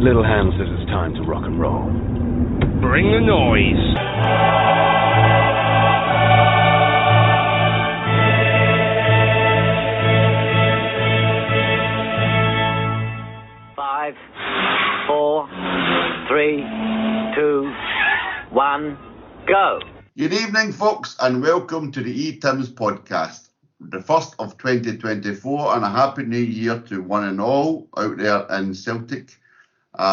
Little Hand says it's time to rock and roll. Bring the noise. Five, 4, 3, 2, 1, go. Good evening, folks, and welcome to the E-Tims podcast, the first of 2024, and a happy new year to one and all out there in Celtic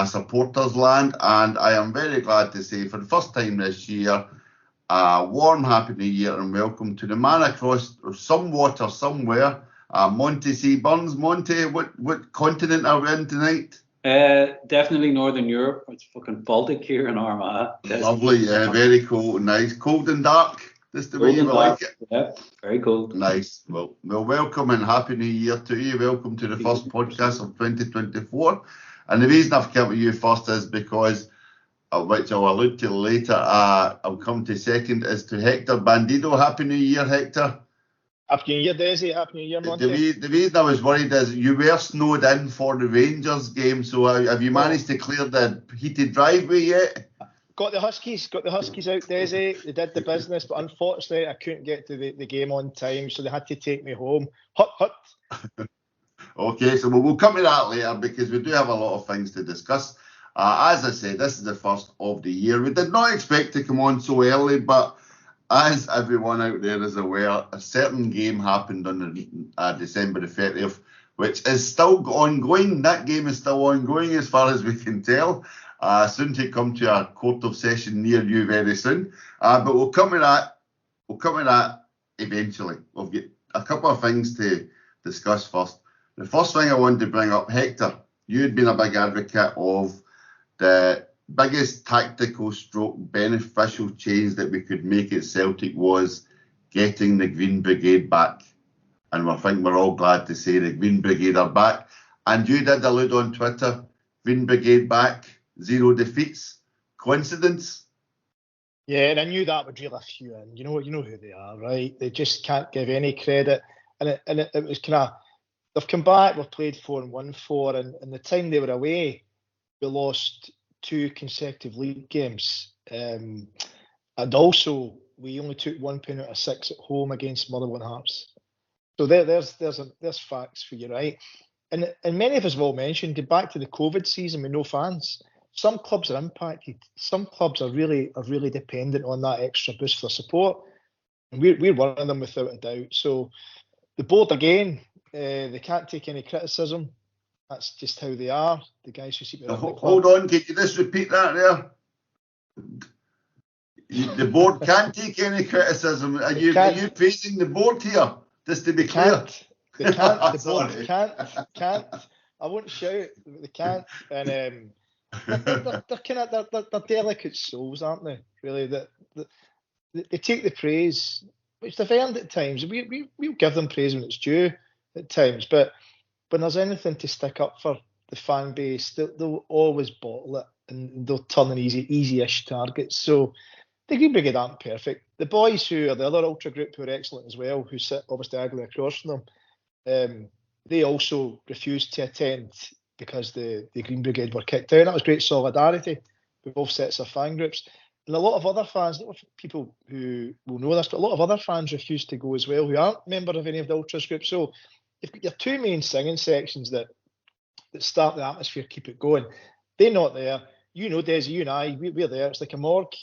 supporters land. And I am very glad to say, for the first time this year, a warm happy new year and welcome to the man across some water somewhere, Monty C. Burns. Monty, what continent are we in tonight? Definitely Northern Europe. It's fucking Baltic here in Armagh. Lovely, yeah, very cold, nice, cold and dark. Just the way you like it. Yeah, very cold. Nice. Well, welcome and happy new year to you. Welcome to the first podcast of 2024. And the reason I've come to you first is because, which I'll allude to later, I'll come to second, is to Hector Bandido. Happy New Year, Hector. Happy New Year, Desi. Happy New Year, Monty. The reason I was worried is you were snowed in for the Rangers game, so have you managed to clear the heated driveway yet? Got the Huskies out, Desi. They did the business, but unfortunately I couldn't get to the game on time, so they had to take me home. Hut. Okay, so we'll come to that later because we do have a lot of things to discuss. As I said, this is the first of the year. We did not expect to come on so early, but as everyone out there is aware, a certain game happened on December the 30th, which is still ongoing. That game is still ongoing as far as we can tell. Soon to come to a court of session near you very soon. But we'll come to that. We'll come to that eventually. We've got a couple of things to discuss first. The first thing I wanted to bring up, Hector, you had been a big advocate of the biggest tactical stroke beneficial change that we could make at Celtic was getting the Green Brigade back. And I think we're all glad to say the Green Brigade are back. And you did allude on Twitter, Green Brigade back, 0 defeats. Coincidence? Yeah, and I knew that would reel a few in. You know who they are, right? They just can't give any credit. And it was kind of, they've come back, we've played 4 and won 4, and the time they were away, we lost 2 consecutive league games. And also, we only took 1 point out of 6 at home against Motherwell and Hearts. So there's facts for you, right? And many of us have all mentioned, back to the COVID season with no fans, some clubs are impacted. Some clubs are really dependent on that extra boost for support. And we're one of them without a doubt. So the board, again, they can't take any criticism. That's just how they are. The guys who seem to hold on, can you just repeat that there? The board can't take any criticism. Are you praising the board here? Just to be clear. They can't. The board can't. I won't shout. They can't. And they're delicate souls, aren't they? Really, they take the praise, which they've earned at times. We'll give them praise when it's due at times, but when there's anything to stick up for the fan base, they'll always bottle it and they'll turn an easy-ish targets. So the Green Brigade aren't perfect. The boys who are the other ultra group who are excellent as well, who sit obviously diagonally across from them, they also refused to attend because the Green Brigade were kicked out. That was great solidarity with both sets of fan groups. And a lot of other fans, people who will know this, but a lot of other fans refused to go as well who aren't members of any of the ultras groups. So you've got your 2 main singing sections that start the atmosphere, keep it going. They're not there. You know, Desi, you and I, we're there. It's like a morgue.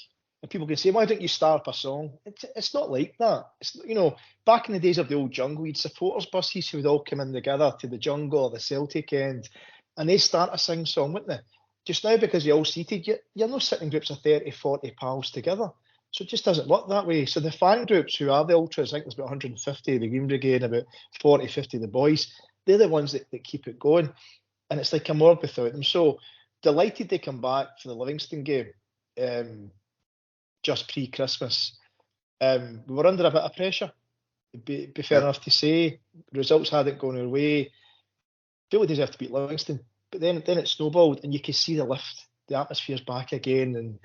And people can say, why don't you start up a song? It's not like that. It's, back in the days of the old jungle, you'd supporters buses who would all come in together to the jungle or the Celtic end, and they start a sing song, wouldn't they? Just now, because you're all seated, you're not sitting in groups of 30, 40 pals together. So it just doesn't work that way. So the fan groups who are the ultras, I think there's about 150, the Green Brigade, about 40, 50, the boys, they're the ones that keep it going. And it's like a morgue without them. So delighted they come back for the Livingston game just pre-Christmas. We were under a bit of pressure, be fair enough to say. Results hadn't gone our way. Feel we deserved to beat Livingston. But then it snowballed and you could see the lift. The atmosphere's back again. And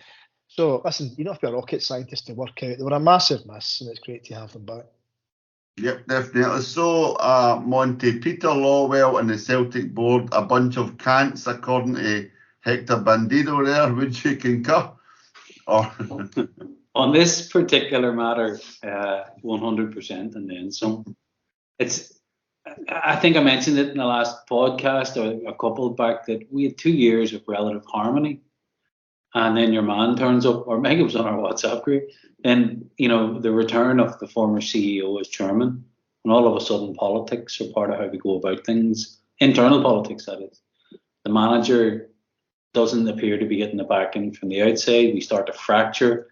so, listen, you don't have to be a rocket scientist to work out. They were a massive miss, and it's great to have them back. Yep, definitely. So, Monty, Peter Lawwell and the Celtic board, a bunch of cants, according to Hector Bandido there, would you concur? Or On this particular matter, 100% and then some. I think I mentioned it in the last podcast or a couple back that we had 2 years of relative harmony. And then your man turns up, or maybe it was on our WhatsApp group, then, the return of the former CEO as chairman, and all of a sudden politics are part of how we go about things, internal politics, that is. The manager doesn't appear to be getting the backing from the outside. We start to fracture.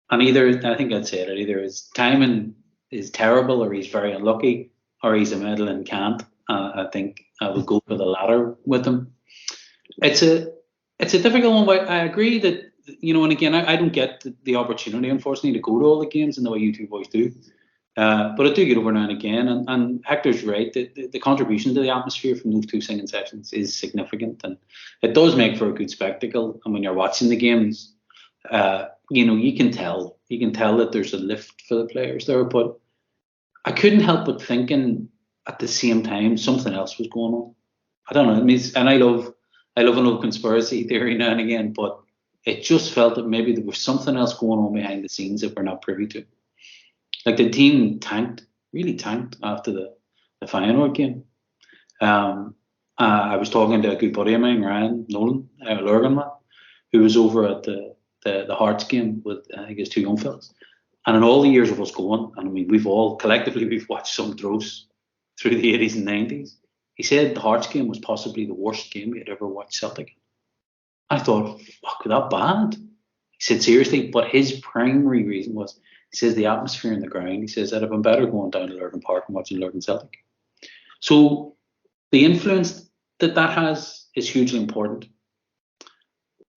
And I think I'd say it, either his timing is terrible, or he's very unlucky, or he's a meddling can't. I think I would go for the latter with him. It's a difficult one, but I agree that, and again, I don't get the opportunity, unfortunately, to go to all the games in the way you two boys do. But I do get over now and again, and Hector's right. The contribution to the atmosphere from those 2 singing sessions is significant, and it does make for a good spectacle. And when you're watching the games, you can tell that there's a lift for the players there. But I couldn't help but thinking at the same time something else was going on. I don't know. And I love an old conspiracy theory now and again, but it just felt that maybe there was something else going on behind the scenes that we're not privy to. Like the team really tanked after the Feyenoord game. I was talking to a good buddy of mine, Ryan Nolan, Lurgan man, who was over at the Hearts game with, I think, his 2 young fellas. And in all the years of us going, and I mean, we've watched some dross through the 80s and 90s. He said the Hearts game was possibly the worst game he had ever watched Celtic. I thought, fuck, that bad? He said, seriously, but his primary reason was, he says, the atmosphere in the ground. He says, that'd have been better going down to Lurgan Park and watching Lurgan Celtic. So the influence that has is hugely important.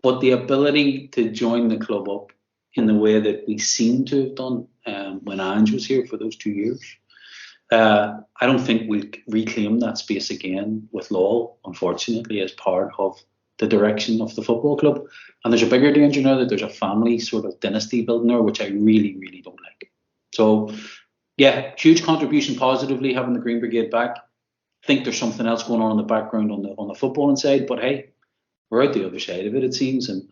But the ability to join the club up in the way that we seem to have done when Ange was here for those 2 years, I don't think we'll reclaim that space again with Lowell, unfortunately, as part of the direction of the football club. And there's a bigger danger now that there's a family sort of dynasty building there, which I really, really don't like. So, yeah, huge contribution positively having the Green Brigade back. Think there's something else going on in the background on the footballing side, but hey, we're out the other side of it seems, and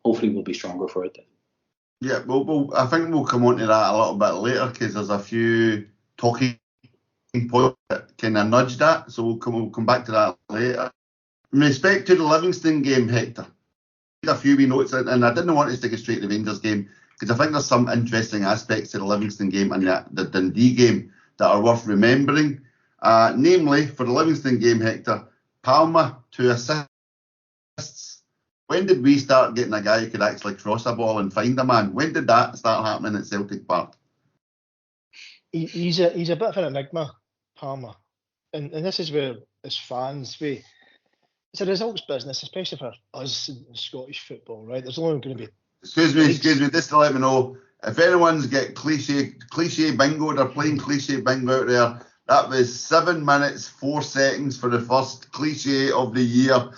hopefully we'll be stronger for it then. Yeah, well, I think we'll come on to that a little bit later, because there's a few talking points that kind of nudge that, so we'll come back to that later. In respect to the Livingston game, Hector, a few wee notes, and I didn't want us to go straight to the Rangers game, because I think there's some interesting aspects to the Livingston game and the Dundee game that are worth remembering. Namely, for the Livingston game, Hector, Palma 2 assists. When did we start getting a guy who could actually cross a ball and find a man? When did that start happening at Celtic Park? He's a bit of an enigma, Palma, and this is where, as fans, it's a results business, especially for us in Scottish football, right? There's only going to be. Excuse me, just to let me know, if anyone's get cliche bingo, they're playing cliche bingo out there. That was 7 minutes, 4 seconds for the first cliche of the year.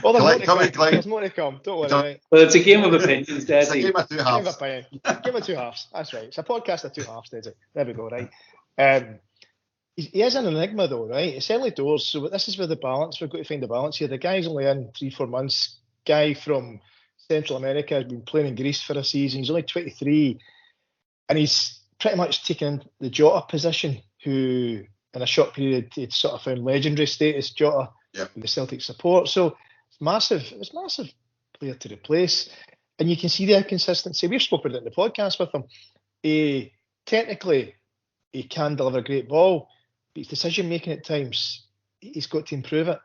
Well, there's more to come. Don't worry. Right? Well, it's a game of opinions, Desi. It's a game of 2 halves. Game of 2 halves. That's right. It's a podcast of 2 halves, Desi. There we go, right? He is an enigma, though, right? It's early doors, so this is where the balance, we've got to find the balance here. The guy's only in 3-4 months. Guy from Central America has been playing in Greece for a season. He's only 23, and he's pretty much taken the Jota position, who in a short period he'd sort of found legendary status, Jota, with the Celtic support. So it's massive. It's massive player to replace, and you can see the inconsistency. We've spoken about it in the podcast with him. Technically, he can deliver a great ball, but his decision making at times, he's got to improve it.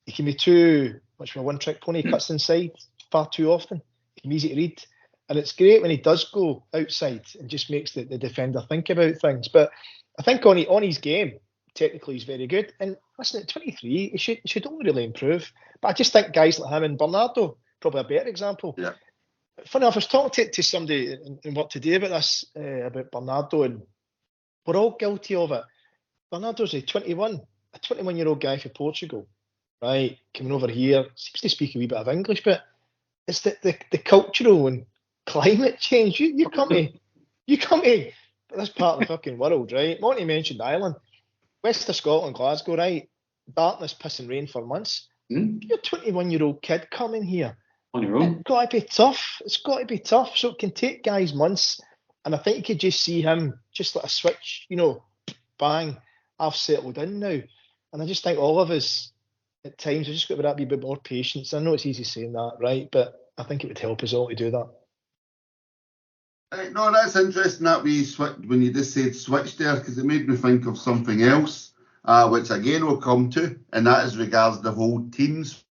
He can be too much of a one-trick pony. He cuts inside far too often. He can be easy to read, and it's great when he does go outside and just makes the defender think about things. But I think on his game, technically he's very good. And listen, at 23, he should only really improve. But I just think guys like him and Bernardo, probably a better example. Yeah. Funny enough, I was talking to somebody in work today about this, about Bernardo, and we're all guilty of it. Bernardo's a 21-year-old guy from Portugal, right? Coming over here, seems to speak a wee bit of English, but it's the cultural and climate change. You come to this part of the fucking world, right? Monty mentioned Ireland, west of Scotland, Glasgow, right? Darkness, piss and rain for months. You're a 21-year-old kid coming here. On your own. It's got to be tough. It's got to be tough. So it can take guys months. And I think you could just see him just like a switch, bang, I've settled in now. And I just think all of us, at times, we've just got to be a bit more patience. I know it's easy saying that, right? But I think it would help us all to do that. No, that's interesting that we switched when you just said switch there, because it made me think of something else, which again we'll come to, and that is regards the whole teams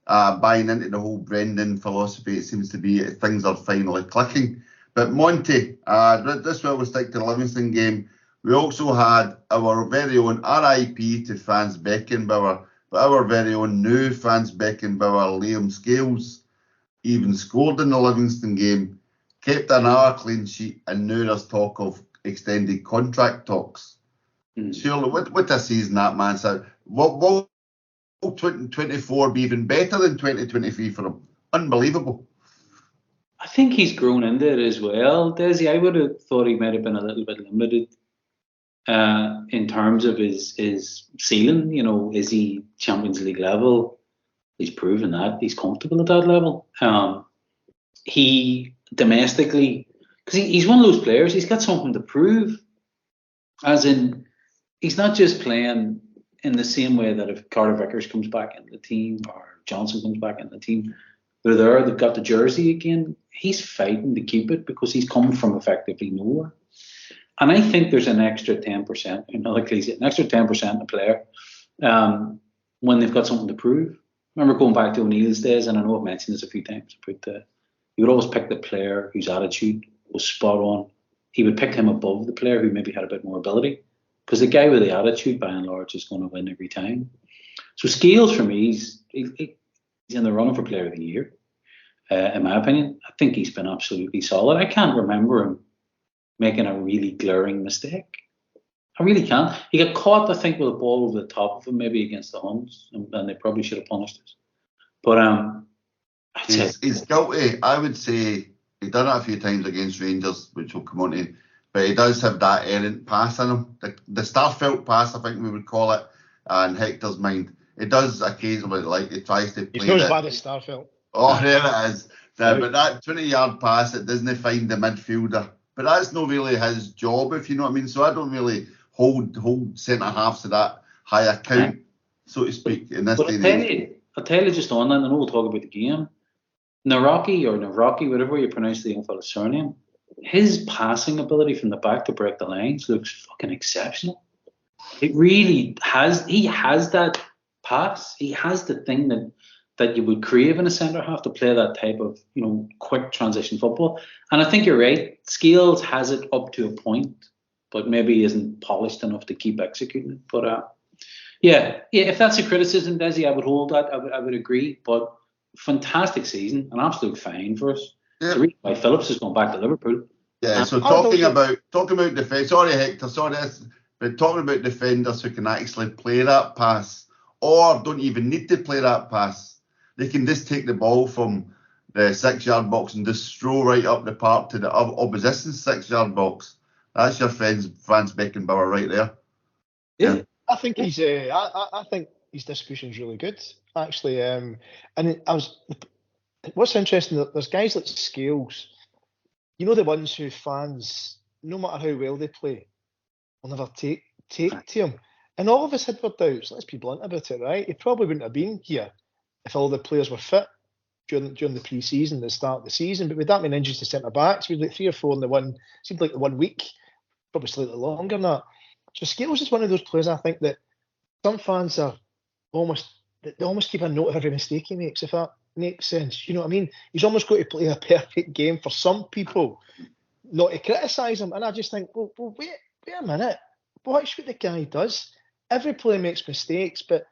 buying into the whole Brendan philosophy. It seems to be things are finally clicking. But Monty, this will we stick to the Livingston game. We also had our very own RIP to Franz Beckenbauer, but our very own new Franz Beckenbauer, Liam Scales, even scored in the Livingston game, kept another clean sheet, and now there's talk of extended contract talks. Surely, what a season that man said. Will 2024 be even better than 2023 for him? Unbelievable. I think he's grown into it as well, Desi. I would have thought he might have been a little bit limited in terms of his ceiling. Is he Champions League level? He's proven that. He's comfortable at that level. He domestically, because he's one of those players, he's got something to prove. As in, he's not just playing in the same way that if Carter Vickers comes back in the team or Johnson comes back in the team, they're there, they've got the jersey again. He's fighting to keep it because he's come from effectively nowhere. And I think there's an extra 10%, another cliche, an extra 10% in a player when they've got something to prove. I remember going back to O'Neill's days, and I know I've mentioned this a few times, but he would always pick the player whose attitude was spot on. He would pick him above the player who maybe had a bit more ability, because the guy with the attitude, by and large, is going to win every time. So Scales, for me, he's in the running for Player of the Year, in my opinion. I think he's been absolutely solid. I can't remember him making a really glaring mistake. I really can't. He got caught, I think, with a ball over the top of him, maybe against the Huns, and they probably should have punished us. But he's guilty. I would say he's done it a few times against Rangers, which will come on to, but he does have that errant pass in him. The Starfelt pass, I think we would call it, in Hector's mind. It does occasionally, he tries to play. He's not as bad as Starfelt. Oh, there it is. But that 20-yard pass, it doesn't find the midfielder. But that's not really his job, if you know what I mean. So I don't really hold centre-halves to that high account, so to speak, in this day and age. I'll tell you just on that, and I know we'll talk about the game. Naraki, whatever you pronounce the young fella's surname, his passing ability from the back to break the lines looks fucking exceptional. It really has. He has that pass. He has the thing that you would crave in a centre half to play that type of quick transition football. And I think you're right. Scales has it up to a point, but maybe isn't polished enough to keep executing it. But yeah. If that's a criticism, Desi, I would hold that. I would agree. But fantastic season, an absolute fine for us. Yeah. The reason why Phillips has gone back to Liverpool. Yeah. So talking about defence. Sorry, Hector. But talking about defenders who can actually play that pass, or don't even need to play that pass. They can just take the ball from the 6-yard box and just stroll right up the park to the opposition 6-yard box. That's your Franz Beckenbauer right there. Yeah. I think he's. I think his distribution is really good, actually. And what's interesting, there's guys like Scales. The ones who fans, no matter how well they play, will never take to him. And all of us had our doubts. Let's be blunt about it, right? He probably wouldn't have been here if all the players were fit during the pre-season, the start of the season. But with that many injuries to centre-backs, we had like 3 or 4 in the one, seemed like the 1 week, probably slightly longer than that. So Scales is one of those players, I think, that some fans are almost keep a note of every mistake he makes, if that makes sense. You know what I mean? He's almost got to play a perfect game for some people not to criticise him. And I just think, well wait a minute. Watch what the guy does. Every player makes mistakes, but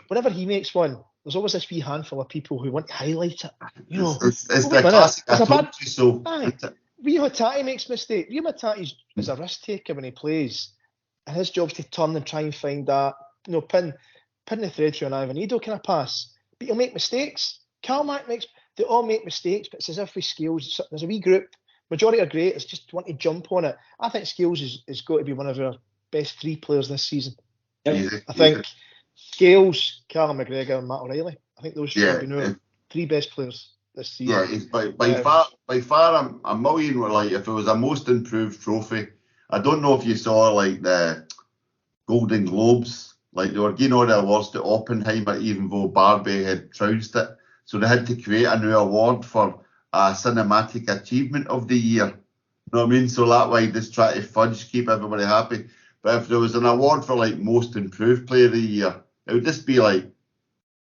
whenever he makes one, there's always this wee handful of people who want to highlight it. It's the classic. I told you so. Rio Hatate makes mistakes. Rio Hatate is a risk taker when he plays, and his job is to turn and try and find that, pin the thread through an Ivanito kind of pass. But he'll make mistakes. Carmack they all make mistakes, but it's as if with Scales, there's a wee group. Majority are great. It's just want to jump on it. I think Scales is got to be one of our best 3 players this season. I think Scales, Callum McGregor, and Matt O'Reilly. I think those should be our 3 best players this season. Yeah, he's by far a million. Were like, if it was a most improved trophy, I don't know if you saw like the Golden Globes, like they were giving all the awards to Oppenheimer, even though Barbie had trounced it. So they had to create a new award for cinematic achievement of the year. You know what I mean? So that way, just try to fudge, keep everybody happy. But if there was an award for like most improved player of the year, it would just be like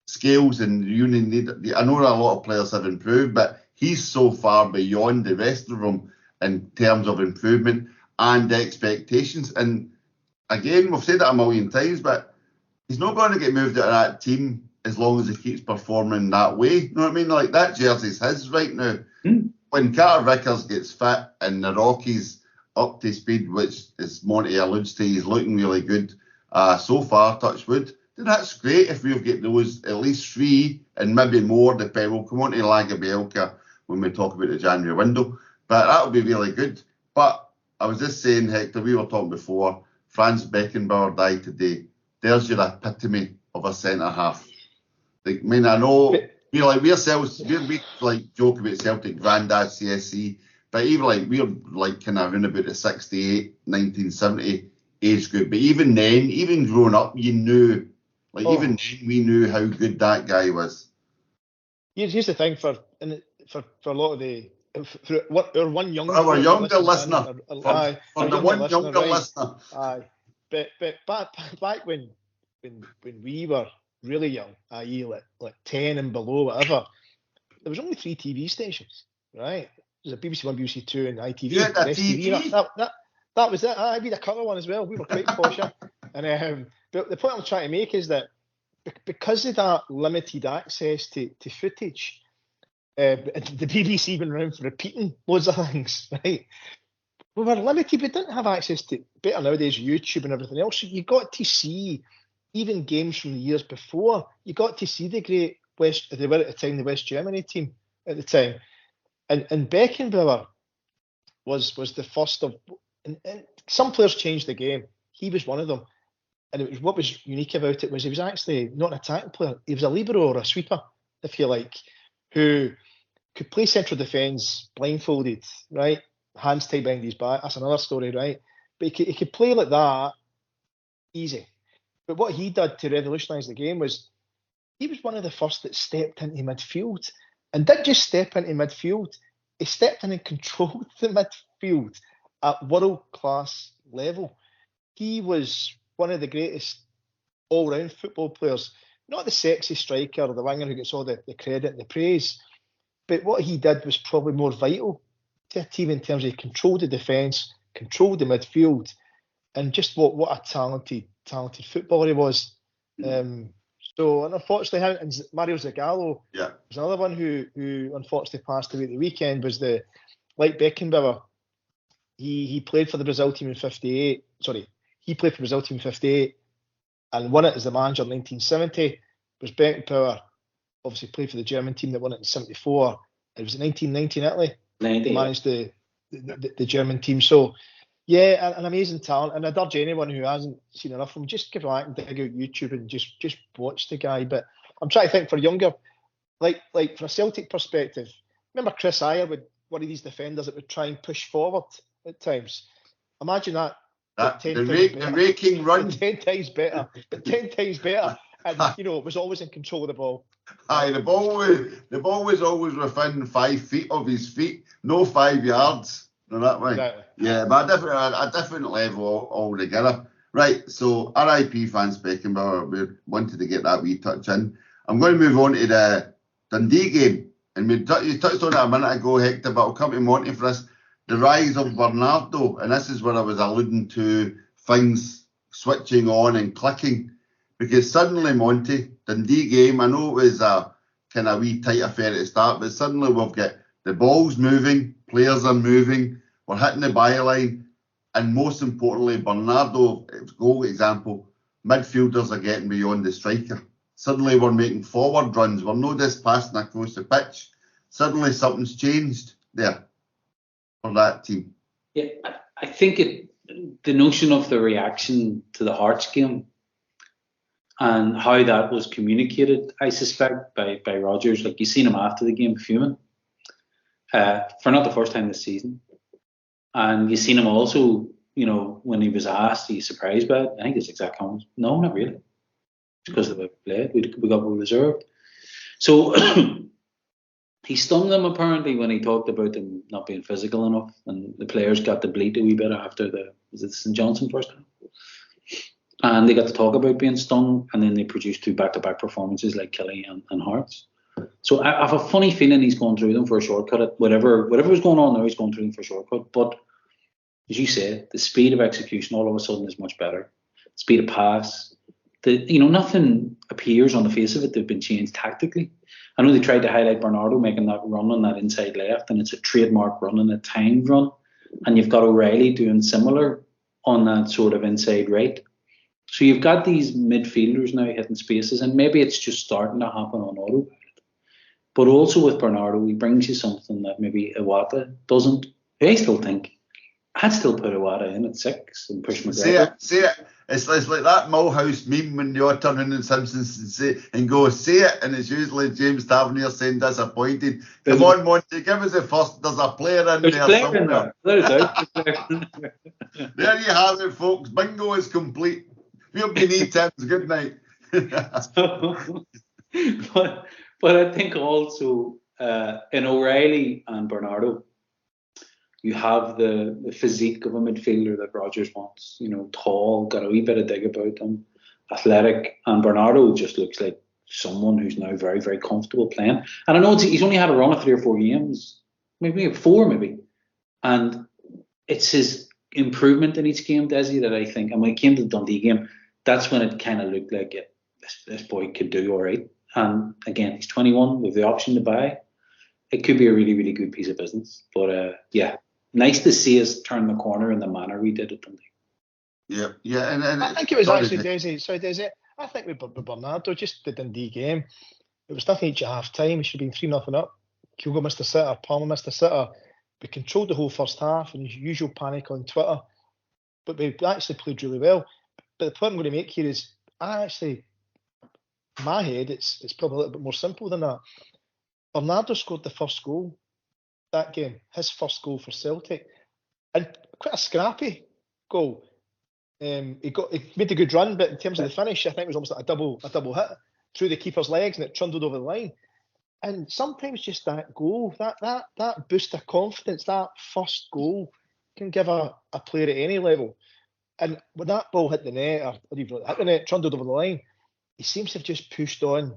Scales and Union. I know a lot of players have improved, but he's so far beyond the rest of them in terms of improvement and expectations. And again, we've said it a million times, but he's not going to get moved out of that team as long as he keeps performing that way. You know what I mean? Like, that jersey's his right now. When Carter Vickers gets fit and the Rockies up to speed, which, as Monty alludes to, he's looking really good so far, touch wood, then that's great if we've got those at least 3 and maybe more, depending. We'll come on to Lagerbielka when we talk about the January window, but that'll be really good. But I was just saying, Hector, we were talking before, Franz Beckenbauer died today. There's your epitome of a centre-half. Like, I mean, I know we like joke about Celtic Grandad CSC, but even like we're like kind of around about the 68, 1970 age group. But even then, even growing up, you knew, even then we knew how good that guy was. Here's the thing for a lot of the our younger listener. Aye, but back when we were really young, i.e. like 10 and below, whatever, there was only 3 TV stations, right? There was a BBC 1, BBC 2, and ITV. Yeah, that TV. That was it. I beat a colour one as well. We were quite posh. And but the point I'm trying to make is that because of that limited access to footage, the BBC went around for repeating loads of things, right? We were limited. We didn't have access to, better nowadays, YouTube and everything else. So you got to see even games from the years before. You got to see the great they were at the time, the West Germany team at the time. And Beckenbauer was the first of, and some players changed the game. He was one of them. And it was, what was unique about it was he was actually not an attacking player. He was a libero or a sweeper, if you like, who could play central defence blindfolded, right? Hands tied behind his back. That's another story, right? But he could play like that easy. But what he did to revolutionise the game was he was one of the first that stepped into midfield. And didn't just step into midfield, he stepped in and controlled the midfield at world-class level. He was one of the greatest all-round football players, not the sexy striker or the winger who gets all the credit and the praise, but what he did was probably more vital to a team in terms of he controlled the defence, controlled the midfield, and just what a talented footballer he was. So, and unfortunately, and Mario Zagallo was another one who unfortunately passed away at the weekend. Was like Beckenbauer, he played for the Brazil team in '58. Sorry, he played for the Brazil team in '58 and won it as the manager in 1970. Was Beckenbauer obviously played for the German team that won it in '74? It was in 1990 in Italy. He managed the German team. So, yeah, an amazing talent. And I'd urge anyone who hasn't seen enough of him, just give back and dig out YouTube and just watch the guy. But I'm trying to think for younger, like from a Celtic perspective, remember Chris Ayer would one of these defenders that would try and push forward at times. Imagine that. The raking run. 10 times better. But 10 times better. And, was always in control of the ball. Aye, the ball was always within 5 feet of his feet, no 5 yards. No, that way. Exactly. Yeah, but a different level altogether. Right, so RIP Franz Beckenbauer, we wanted to get that wee touch in. I'm going to move on to the Dundee game. And you touched on it a minute ago, Hector, but I'll come to Monty for this. The rise of Bernardo, and this is where I was alluding to things switching on and clicking. Because suddenly, Monty, Dundee game, I know it was a kind of wee tight affair at the start, but suddenly we've got the ball's moving, players are moving, we're hitting the byline, and most importantly, Bernardo's goal example, midfielders are getting beyond the striker. Suddenly we're making forward runs, we're not just passing across the pitch. Suddenly something's changed there for that team. Yeah, I think the notion of the reaction to the Hearts game, and how that was communicated, I suspect, by Rodgers. Like, you seen him after the game fuming, for not the first time this season. And you seen him also, when he was asked, are you surprised by it? I think his exact comment was, no, not really. It's because of the way we played. We got well reserved. So he stung them, apparently, when he talked about them not being physical enough, and the players got to bleat a wee bit after was it St Johnstone first half? And they got to talk about being stung, and then they produced 2 back-to-back performances like Kelly and Hearts. So I have a funny feeling he's going through them for a shortcut. At whatever was going on there, he's going through them for a shortcut. But as you say, the speed of execution all of a sudden is much better. Speed of pass. Nothing appears on the face of it to have been changed tactically. I know they tried to highlight Bernardo making that run on that inside left, and it's a trademark run and a timed run. And you've got O'Reilly doing similar on that sort of inside right. So you've got these midfielders now hitting spaces, and maybe it's just starting to happen on autopilot. But also with Bernardo, he brings you something that maybe Iwata doesn't. I still think I'd still put Iwata in at 6 and push McGregor. Say it. It's like that Mulhouse meme when they all turn in Simpsons and go, say it, and it's usually James Tavernier saying disappointed. Come on, Monty, give us the first. There's a player in there somewhere. There you have it, folks. Bingo is complete. We'll be need Tim's. Good night. But I think also in O'Reilly and Bernardo, you have the physique of a midfielder that Rodgers wants. Tall, got a wee bit of dig about him, athletic, and Bernardo just looks like someone who's now very, very comfortable playing. And I know he's only had a run of 3 or 4 games, maybe 4, and it's his improvement in each game, Desi, that I think. And when it came to the Dundee game, that's when it kind of looked like this boy could do all right. And again, he's 21 with the option to buy. It could be a really, really good piece of business. But nice to see us turn the corner in the manner we did at Dundee. Yeah, and I think it was actually Desi. Sorry, Desi. I think with Bernardo, just the Dundee game, it was nothing each at half time. It should have been 3-0 up. Kyogo missed a sitter, Palmer missed a sitter. We controlled the whole first half, and usual panic on Twitter. But we actually played really well. But the point I'm going to make here is, in my head, it's probably a little bit more simple than that. Bernardo scored the first goal that game, his first goal for Celtic, and quite a scrappy goal. He made a good run, but in terms of the finish, I think it was almost like a double hit through the keeper's legs, and it trundled over the line. And sometimes just that goal, that boost of confidence, that first goal can give a player at any level. And when that ball hit the net, or even hit the net, trundled over the line, he seems to have just pushed on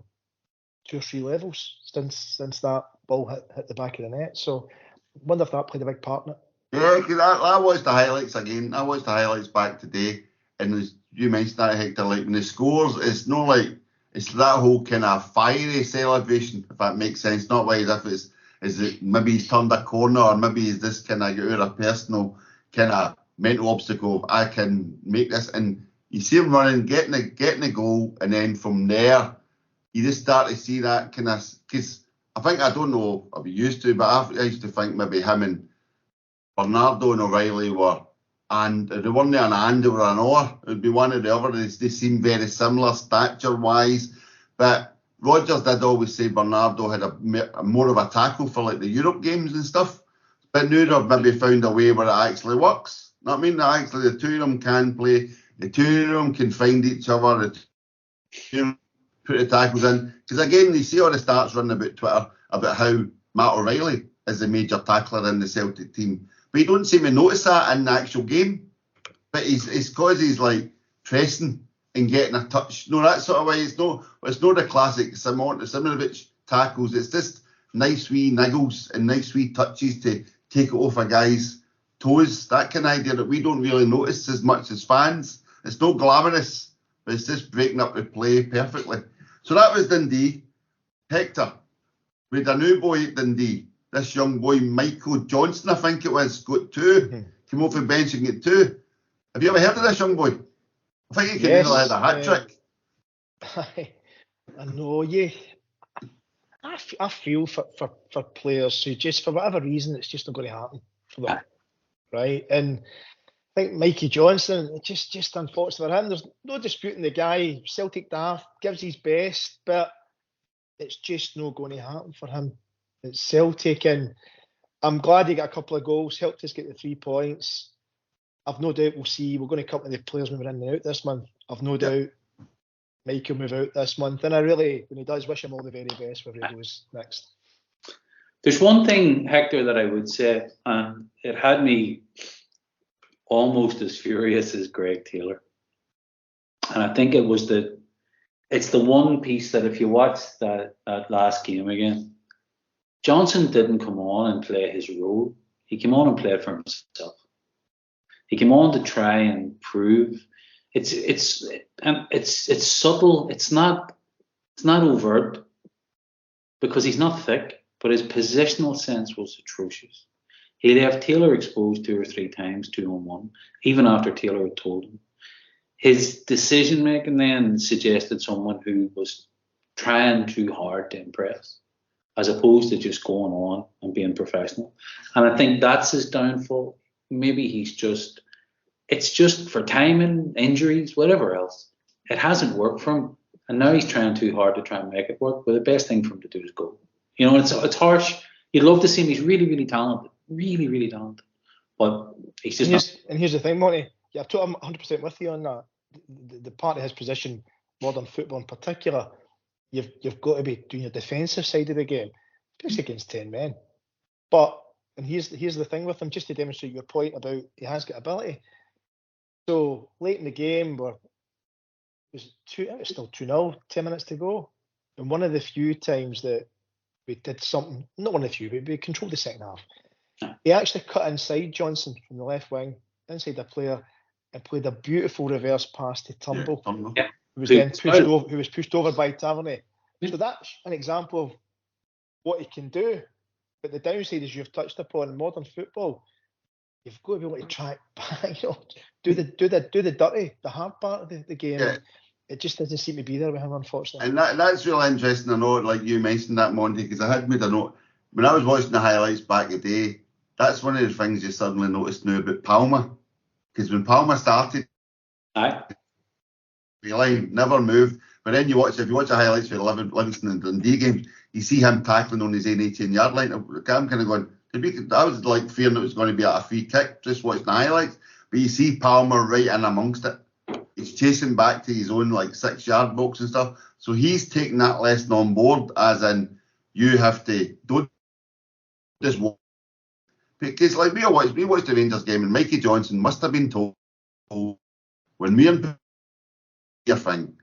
2 or 3 levels since that ball hit the back of the net. So I wonder if that played a big part in it. Yeah, because I watched the highlights again. I watched the highlights back today, and as you mentioned that, Hector, like when he scores, it's not like it's that whole kind of fiery celebration, if that makes sense. Not like as if maybe he's turned a corner, or maybe he's this kind of got a personal kind of mental obstacle. I can make this, and you see him running, getting a goal, and then from there, you just start to see that kind of. Because I don't know if you used to, but I used to think maybe him and Bernardo and O'Reilly were, and they weren't an and, they were an or. It would be one or the other. They seem very similar stature-wise. But Rodgers did always say Bernardo had a more of a tackle for like the Europe games and stuff. But now they've maybe found a way where it actually works. You know what I mean? That actually the two of them can play. The two of them can find each other. The two of them put the tackles in. Because again, you see all the stats running about Twitter about how Matt O'Reilly is the major tackler in the Celtic team. But you don't seem to notice that in the actual game. But it's because he's like pressing and getting a touch. No, that sort of way. It's not the classic Simonovic tackles. It's just nice wee niggles and nice wee touches to take it off a guy's toes. That kind of idea that we don't really notice as much as fans. It's not glamorous, but it's just breaking up the play perfectly. So that was Dundee. Hector, with a new boy at Dundee. This young boy, Michael Johnson, I think it was, got 2. Mm-hmm. Came off the bench and got 2. Have you ever heard of this young boy? I think he could nearly had a hat trick. I know, yeah. I feel for players who just, for whatever reason, it's just not going to happen for them, right? And I think Mikey Johnson, it's just unfortunate for him. There's no disputing the guy, Celtic daft, gives his best, but it's just not going to happen for him. It's Celtic, and I'm glad he got a couple of goals, helped us get the 3 points. I've no doubt we'll see. We're going to come to the players moving in and out this month. I've no doubt Mike will move out this month. And I really, when he does, wish him all the very best wherever he goes next. There's one thing, Hector, that I would say, and it had me almost as furious as Greg Taylor. And I think it's the one piece that if you watch that last game again, Johnson didn't come on and play his role. He came on and played for himself. He came on to try and prove it's subtle. It's not overt because he's not thick, but his positional sense was atrocious. He left Taylor exposed 2 or 3 times, 2-on-1, even after Taylor had told him. His decision making then suggested someone who was trying too hard to impress, as opposed to just going on and being professional. And I think that's his downfall. Maybe it's just for timing, injuries, whatever else. It hasn't worked for him. And now he's trying too hard to try and make it work. But the best thing for him to do is go. You know, it's harsh. You'd love to see him. He's really, really talented. Really, really talented. But he's just not. And here's the thing, Monty. Yeah, I'm 100% with you on that. The part of his position, modern football in particular, you've got to be doing your defensive side of the game, especially against 10 men. But, and here's the thing with him, just to demonstrate your point about he has got ability. So late in the game, it was still 2-0, 10 minutes to go. And one of the few times that we did something, not one of the few, but we controlled the second half. He actually cut inside Johnson from the left wing, inside the player, and played a beautiful reverse pass to Turnbull, who was then pushed over by Tavernier. So that's an example of what he can do. But the downside, as you've touched upon, in modern football, you've got to be able to track back, do the dirty, the hard part of the game. Yeah. It just doesn't seem to be there with him, unfortunately. And that's really interesting. I know, like you mentioned that, Monty, because I had made a note when I was watching the highlights back in the day. That's one of the things you suddenly notice now about Palmer, because when Palmer started, the line never moved. But then if you watch the highlights for the Livingston and Dundee games, you see him tackling on his own 18-yard line. I'm kind of going, I was like fearing it was going to be a free kick, just watching the highlights. But you see Palmer right in amongst it. He's chasing back to his own 6-yard box and stuff. So he's taking that lesson on board, as in you have to don't just walk. Because we watched the Rangers game, and Mikey Johnson must have been told when we're in your thing,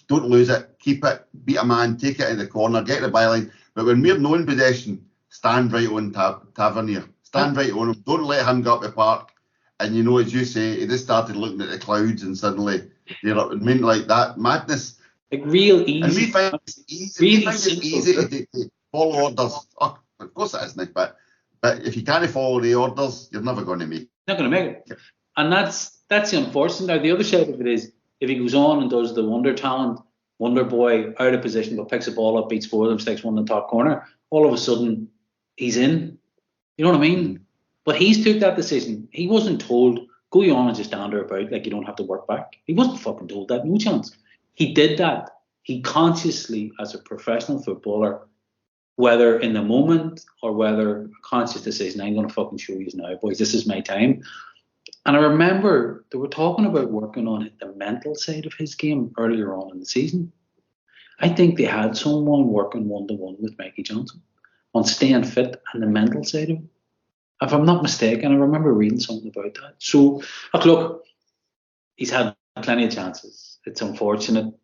don't lose it, keep it, beat a man, take it in the corner, get the byline. But when we're no in possession, stand right on Tavernier. Stand right on him. Don't let him go up the park. And as you say, he just started looking at the clouds and suddenly they're up. I mean, like that madness. Like real easy. And we find it's easy. Really we find it's easy to follow orders. Oh, of course it isn't, but if you can't follow the orders, you're never going to make it. Not going to make it. And that's the unfortunate. Now, the other side of it is if he goes on and does the wonder talent, wonder boy, out of position, but picks the ball up, beats 4 of them, sticks one in the top corner, all of a sudden he's in. You know what I mean? Mm. But he's took that decision. He wasn't told, go on and just stand there about like you don't have to work back. He wasn't fucking told that. No chance. He did that. He consciously, as a professional footballer, whether in the moment or whether a conscious decision, I'm going to fucking show you now, boys, this is my time. And I remember they were talking about working on the mental side of his game earlier on in the season. I think they had someone working one-to-one with Mikey Johnson on staying fit and the mental side of it. If I'm not mistaken, I remember reading something about that. So, look, he's had plenty of chances. It's unfortunate.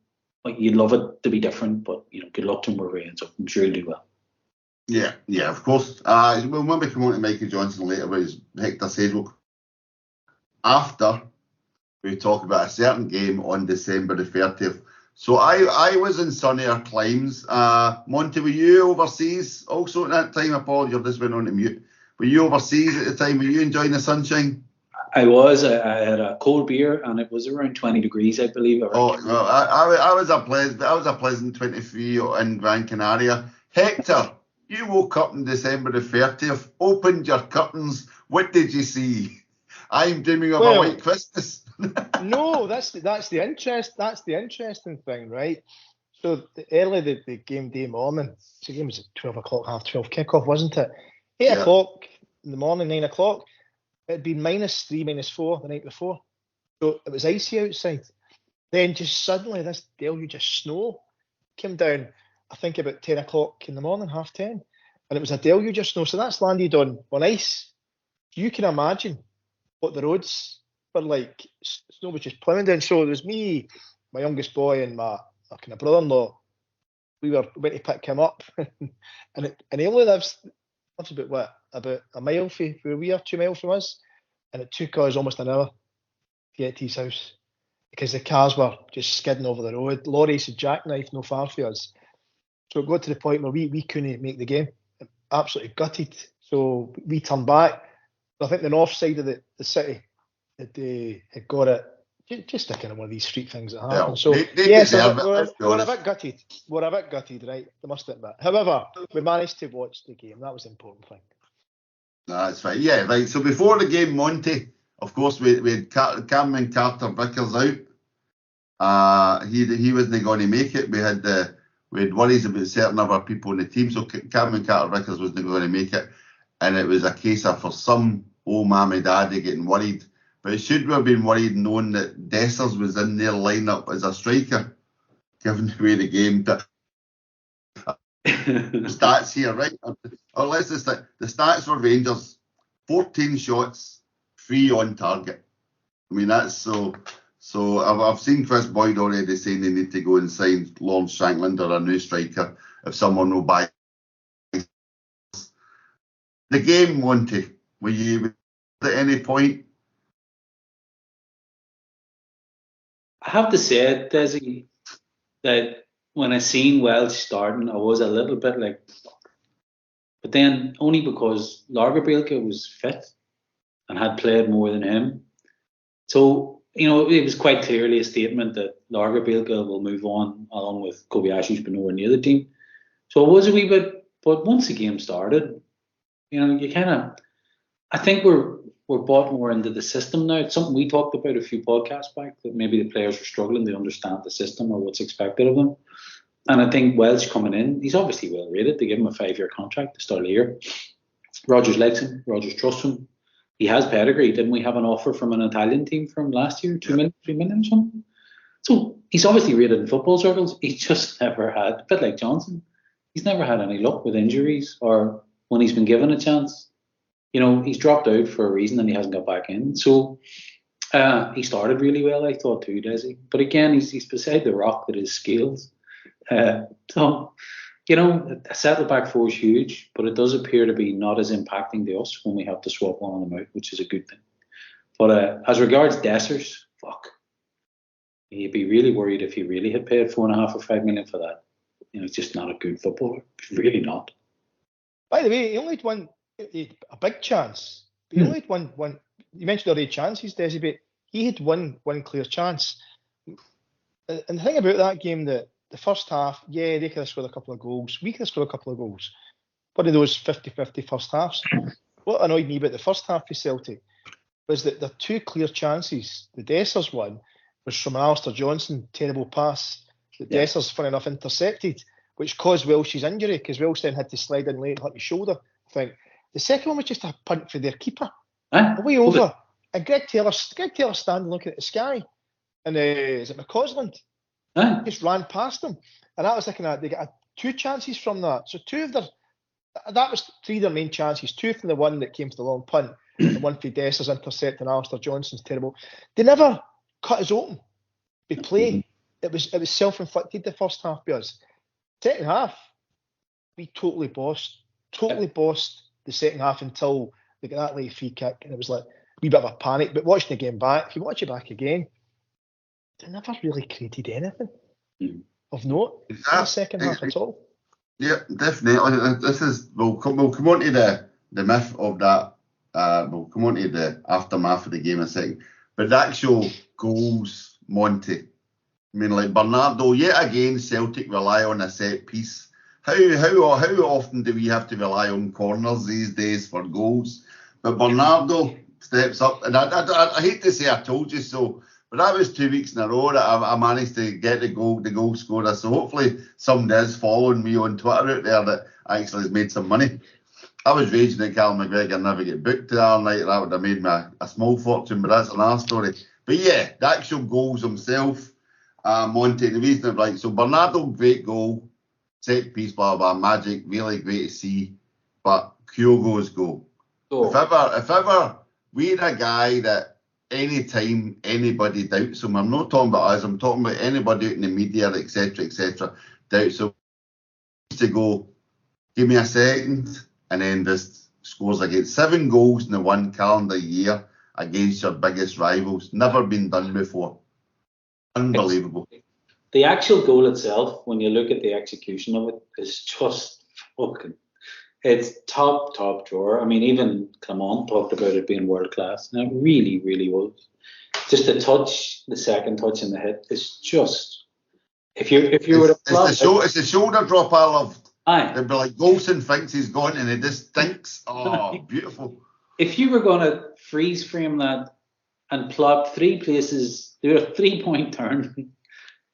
You'd love it to be different, but good luck to him wherever he ends up. I'm sure he'll do well. Yeah, of course. When we come on to Mikey Johnson later, as Hector said, after we talk about a certain game on December the 30th. So I was in sunnier climes. Monty, were you overseas also at that time? Apologies, I just went on to mute. Were you overseas at the time? Were you enjoying the sunshine? I was. I had a cold beer and it was around 20 degrees, I believe. I was a pleasant 23 in Gran Canaria. Hector, you woke up on December the 30th, opened your curtains. What did you see? I'm dreaming of a white Christmas. No, that's the interesting thing, right? So early the game day morning, the game was at 12 o'clock, 12:30 kickoff, wasn't it? 8 o'clock in the morning, 9 o'clock, it'd been -3, -4 the night before. So it was icy outside. Then just suddenly this deluge of snow came down, I think about 10 o'clock in the morning, 10:30. And it was a deluge of snow. So that's landed on ice. You can imagine what the roads were like. Snow was just plowing down. So there was me, my youngest boy, and my kind of brother-in-law. We went to pick him up. and he only lives about a mile from where we are, 2 miles from us. And it took us almost an hour to get to his house because the cars were just skidding over the road. Lorries had jackknifed no far from us. So it got to the point where we couldn't make the game. Absolutely gutted. So we turned back. I think the north side of the city had got it. Just a kind of one of these street things that happen. Yeah, So we're a bit gutted. We're a bit gutted, right? I must admit. However, we managed to watch the game. That was the important thing. That's fine. Yeah, right. So before the game, Monty, of course, we had Cameron Carter-Vickers out. He wasn't going to make it. We had worries about certain other people in the team. So Cameron Carter-Vickers wasn't going to make it, and it was a case of for some old mammy daddy getting worried. But it should have been worried knowing that Dessers was in their lineup as a striker, given the way the game. Stats here, right? Or let's just say the stats for Rangers: 14 shots, 3 on target. I mean, that's so. So I've seen Chris Boyd already saying they need to go and sign Lawrence Shankland, a new striker, if someone will buy. The game, Monty, were you at any point? I have to say, Desi, that when I seen Welsh starting, I was a little bit like, but then only because Lagerbielke was fit and had played more than him. So, it was quite clearly a statement that Lagerbielke will move on along with Kobayashi, who's been nowhere near the team. So it was a wee bit, but once the game started, you kind of, I think we're bought more into the system now. It's something we talked about a few podcasts back, that maybe the players are struggling to understand the system or what's expected of them. And I think Welsh coming in, he's obviously well rated. They give him a 5-year contract to start the year. Rodgers likes him. Rodgers trusts him. He has pedigree. Didn't we have an offer from an Italian team from last year, 2 million, 3 million or something? So he's obviously rated in football circles. He's just never had, a bit like Johnson, he's never had any luck with injuries or when he's been given a chance. He's dropped out for a reason and he hasn't got back in. So he started really well, I thought too, Desi. But again, he's beside the rock that is skills. So, a settle back 4 is huge, but it does appear to be not as impacting to us when we have to swap one of them out, which is a good thing. But as regards Dessers, you'd be really worried if he really had paid 4.5 or 5 million for that. He's just not a good footballer. He's really not. By the way, he only had a big chance. He only had one. You mentioned already chances, Desi, but he had one clear chance. And the thing about that game, that the first half, they could have scored a couple of goals. We could have scored a couple of goals. One of those 50-50 first halves. What annoyed me about the first half for Celtic was that the 2 clear chances. The Dessers one was from an Alistair Johnson terrible pass that Dessers, funny enough, intercepted, which caused Welsh's injury because Welsh then had to slide in late and hurt his shoulder, I think. The second one was just a punt for their keeper. Away over. And Greg Taylor standing looking at the sky. And is it McCausland? Just ran past them. And that was they got 2 chances from that. So that was 3 of their main chances. 2 from the one that came to the long punt, and 1 for Dessers intercepting Alistair Johnson's terrible. They never cut us open by play. It was self-inflicted the first half by us. Second half, we totally bossed the second half until they got that late free kick, and it was like a wee bit of a panic. But watching the game back, if you watch it back again, they never really created anything of note in the second half at all. Yeah, definitely. This is we'll come on to the myth of that. We'll come on to the aftermath of the game in a second. But the actual goals, Monty. I mean, like Bernardo, yet again, Celtic rely on a set piece. How often do we have to rely on corners these days for goals? But Bernardo, steps up. And I hate to say I told you so, but that was 2 weeks in a row that I managed to get the goal scorer. So hopefully somebody is following me on Twitter out there that actually has made some money. I was raging that Cal McGregor never get booked the other night. That would have made me a small fortune, but that's another story. But yeah, the actual goals himself, Monty, the reason I'm like, so Bernardo, great goal, set piece, blah, blah, magic, really great to see. But Kyogo's goal. Oh. If ever we had a guy that any time anybody doubts him, I'm not talking about us, I'm talking about anybody out in the media, etc., doubts him, to go, give me a second, and then just scores again. 7 goals in the one calendar year against your biggest rivals. Never been done before. Unbelievable. The actual goal itself, when you look at the execution of it, is just fucking... It's top drawer. I mean, even Clement talked about it being world class, and it really, really was. Just the touch, the second touch in the hit is just. If you were to it's the shoulder drop I loved. Aye. They'd be like, Golson thinks he's gone, and it just thinks. Oh, beautiful. If you were going to freeze frame that and plot 3 places, do a 3-point turn,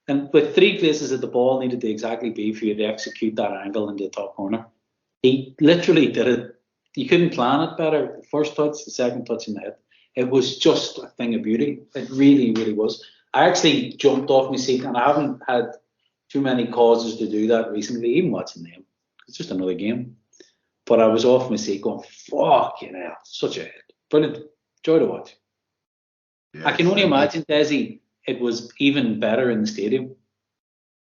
and with 3 places that the ball needed to exactly be for you to execute that angle into the top corner. He literally did it. You couldn't plan it better. The first touch, the second touch in the head. It was just a thing of beauty. It really, really was. I actually jumped off my seat, and I haven't had too many causes to do that recently, even watching them. It's just another game. But I was off my seat going, fucking hell, such a hit. Brilliant. Joy to watch. Yeah, I can only imagine, Desi, it was even better in the stadium.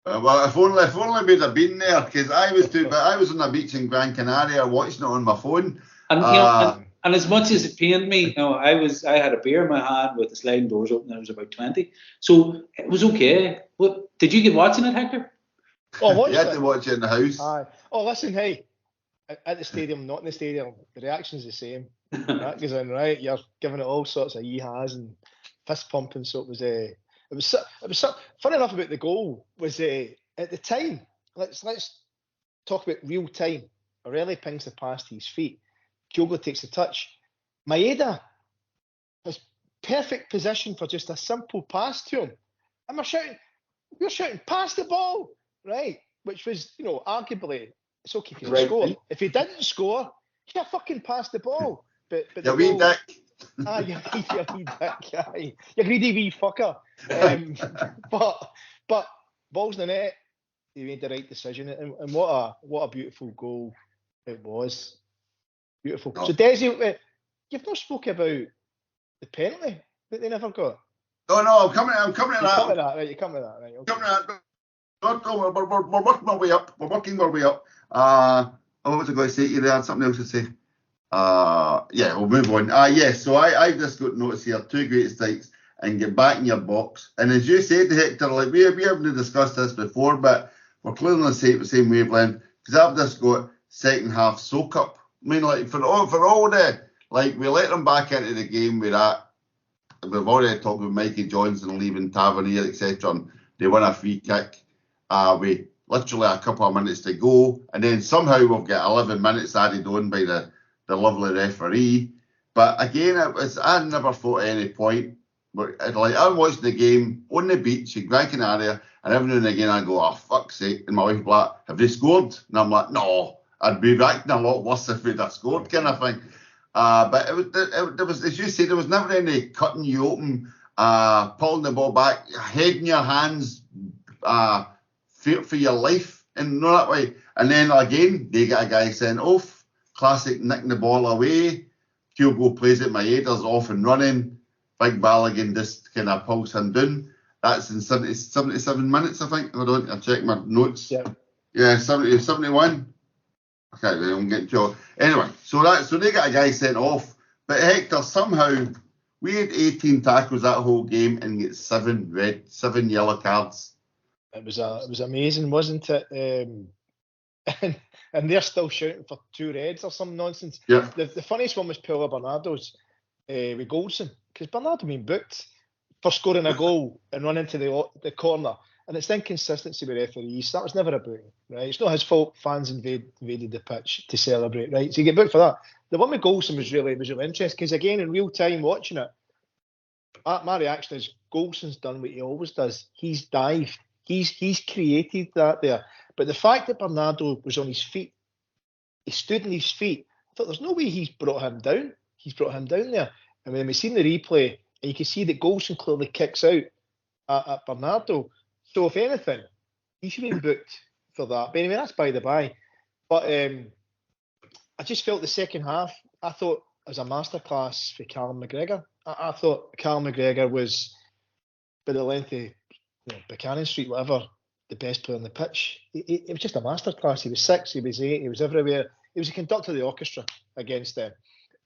Well, if only we'd have been there, because I was on the beach in Gran Canaria watching it on my phone. And as much as it pained me, I had a beer in my hand with the sliding doors open, and I was about 20, so it was okay. What did you get watching it, Hector? Oh, you had to watch it in the house. Aye. Oh, listen, hey, at the stadium, not in the stadium, the reaction's the same. That goes in, right? You're giving it all sorts of yee-haws and fist pumping, so it was funny enough about the goal was at the time. Let's talk about real time. Aureli pings the pass to his feet. Kyogo takes the touch. Maeda has perfect position for just a simple pass to him. And we're shouting, pass the ball, right? Which was, arguably it's okay if you don't score. If he didn't score, yeah, fucking pass the ball. But the wee dick. You wee dick, aye. You greedy wee fucker. But balls in the net, he made the right decision, and what a beautiful goal it was. Beautiful. Oh. So Desi, you've not spoken about the penalty that they never got. No, I'm coming to that. Right, you come to that, right? Okay. Coming to that. We're working our way up. What was I going to say to you there? I had something else to say. Yeah, we'll move on. So I just got notice here, 2 great strikes and get back in your box. And as you said, Hector, like we haven't discussed this before, but we're clearly on the same wavelength, because I've just got second half soak up. I mean, like for all the, like, we let them back into the game with that. We've already talked about Mikey Johnson leaving Tavernier, etc. And they won a free kick. We literally a couple of minutes to go, and then somehow we've got 11 minutes added on by the lovely referee. But again, I never thought at any point. But like, I'm watching the game on the beach in Gran Canaria, and every now and again I go, oh, fuck's sake. And my wife like, have they scored? And I'm like, no, I'd be acting a lot worse if they'd have scored, kind of thing. But there was, as you say, there was never any cutting you open, pulling the ball back, heading your hands, fear for your life, and no that way. And then again, they get a guy sent off. Classic nicking the ball away. Kyogo plays it, Maeda's off and running. Big Balogun just kind of pulls him down. That's in 77 minutes, I think. Hold on, I'll check my notes. Yeah, 71. Okay, I'm getting to. Anyway, so they got a guy sent off. But Hector, somehow, we had 18 tackles that whole game and get 7 yellow cards. It was amazing, wasn't it? And they're still shouting for 2 reds or some nonsense. Yeah. The funniest one was Paulo Bernardo's with Goldson, because Bernardo been booked for scoring a goal and running to the corner, and it's the inconsistency with referees. That was never a booking, right? It's not his fault. Fans invaded the pitch to celebrate, right? So you get booked for that. the one with Goulson was really interesting because again in real time watching it, my reaction is Goulson's done what he always does. He's dived. He's created that there. But the fact that Bernardo was on his feet, he stood on his feet. I thought there's no way he's brought him down. He's brought him down there. And when we seen the replay, and you can see that Goulson clearly kicks out at Bernardo. So if anything, he should have been booked for that. But anyway, that's by the by. But I just felt the second half, I thought it was a masterclass for Callum McGregor. I thought Callum McGregor was, by the length of Buchanan Street, whatever, the best player on the pitch. It was just a masterclass. He was 6, he was 8, he was everywhere. He was a conductor of the orchestra against them.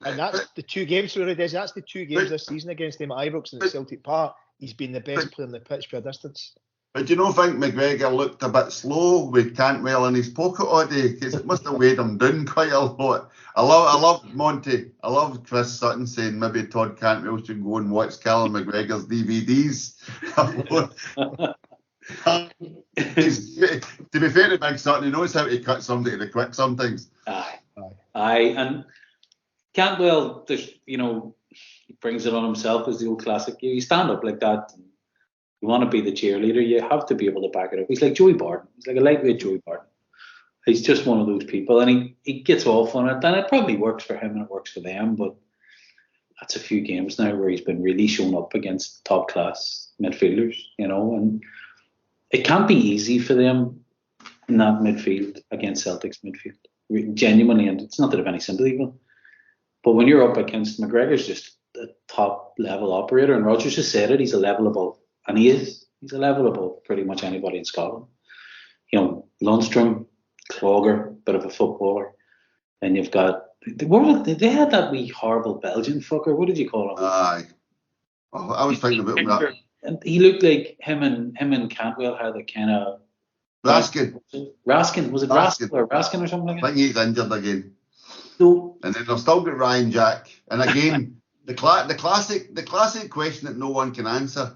And that's the two games we already did. That's the two games this season against them at Ibrox and at Celtic Park. He's been the best player on the pitch by a distance. But do you not think McGregor looked a bit slow with Cantwell in his pocket all day? Because it must have weighed him down quite a lot. I love Monty. I love Chris Sutton saying maybe Todd Cantwell should go and watch Callum McGregor's DVDs. To be fair to Big Sutton, he knows how to cut somebody to the quick sometimes. Aye. And Cantwell, he brings it on himself as the old classic. You stand up like that. You want to be the cheerleader, you have to be able to back it up. He's like Joey Barton. He's like a lightweight Joey Barton. He's just one of those people, and he gets off on it, and it probably works for him and it works for them, but that's a few games now where he's been really shown up against top-class midfielders, and it can't be easy for them in that midfield against Celtic's midfield. Genuinely, and it's not that I have any sympathy with him, but when you're up against McGregor's just a top-level operator, and Rogers just said it, he's a level above. And he's a level above pretty much anybody in Scotland. Lundstrom, Clogger, bit of a footballer. And you've got, they had that wee horrible Belgian fucker. What did you call him? Aye. Oh, I was thinking about that. And he looked like him and Cantwell had a kind of... Raskin. Was it Raskin or Raskin or something like that? I think he's injured again. So, and then they've still got Ryan Jack. And again, the classic question that no one can answer.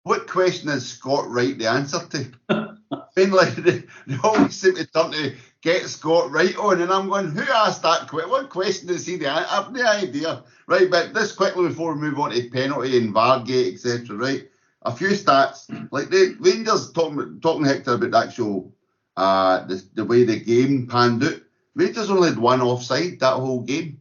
What question is Scott Wright the answer to? I mean, like, they always seem to turn to get Scott Wright on, and I'm going, who asked that question? What question is he the answer? I have no idea. Right, but this quickly before we move on to penalty and Vargate, etc., right? A few stats. Like, the Rangers, talking Hector about the actual, the way the game panned out, Rangers only had one offside that whole game.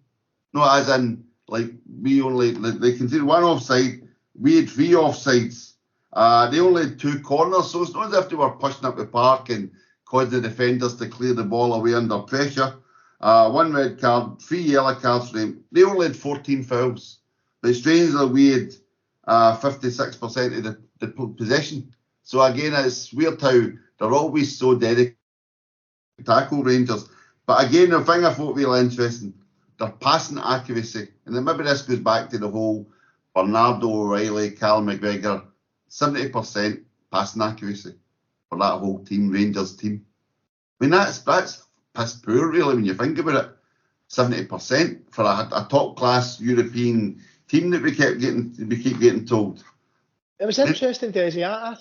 No, as in, like, they considered one offside, we had 3 offsides. They only had 2 corners, so it's not as if they were pushing up the park and causing the defenders to clear the ball away under pressure. 1 red card, 3 yellow cards for them. They only had 14 fouls. But strangely, we had 56% of the possession. So again, it's weird how they're always so dedicated to tackle Rangers. But again, the thing I thought really interesting, their passing accuracy. And then maybe this goes back to the whole Bernardo O'Reilly, Callum McGregor, 70% passing accuracy for that whole team, Rangers team. I mean, that's piss poor, really, when you think about it. 70% for a top-class European team that we keep getting told. It was interesting, Desi. I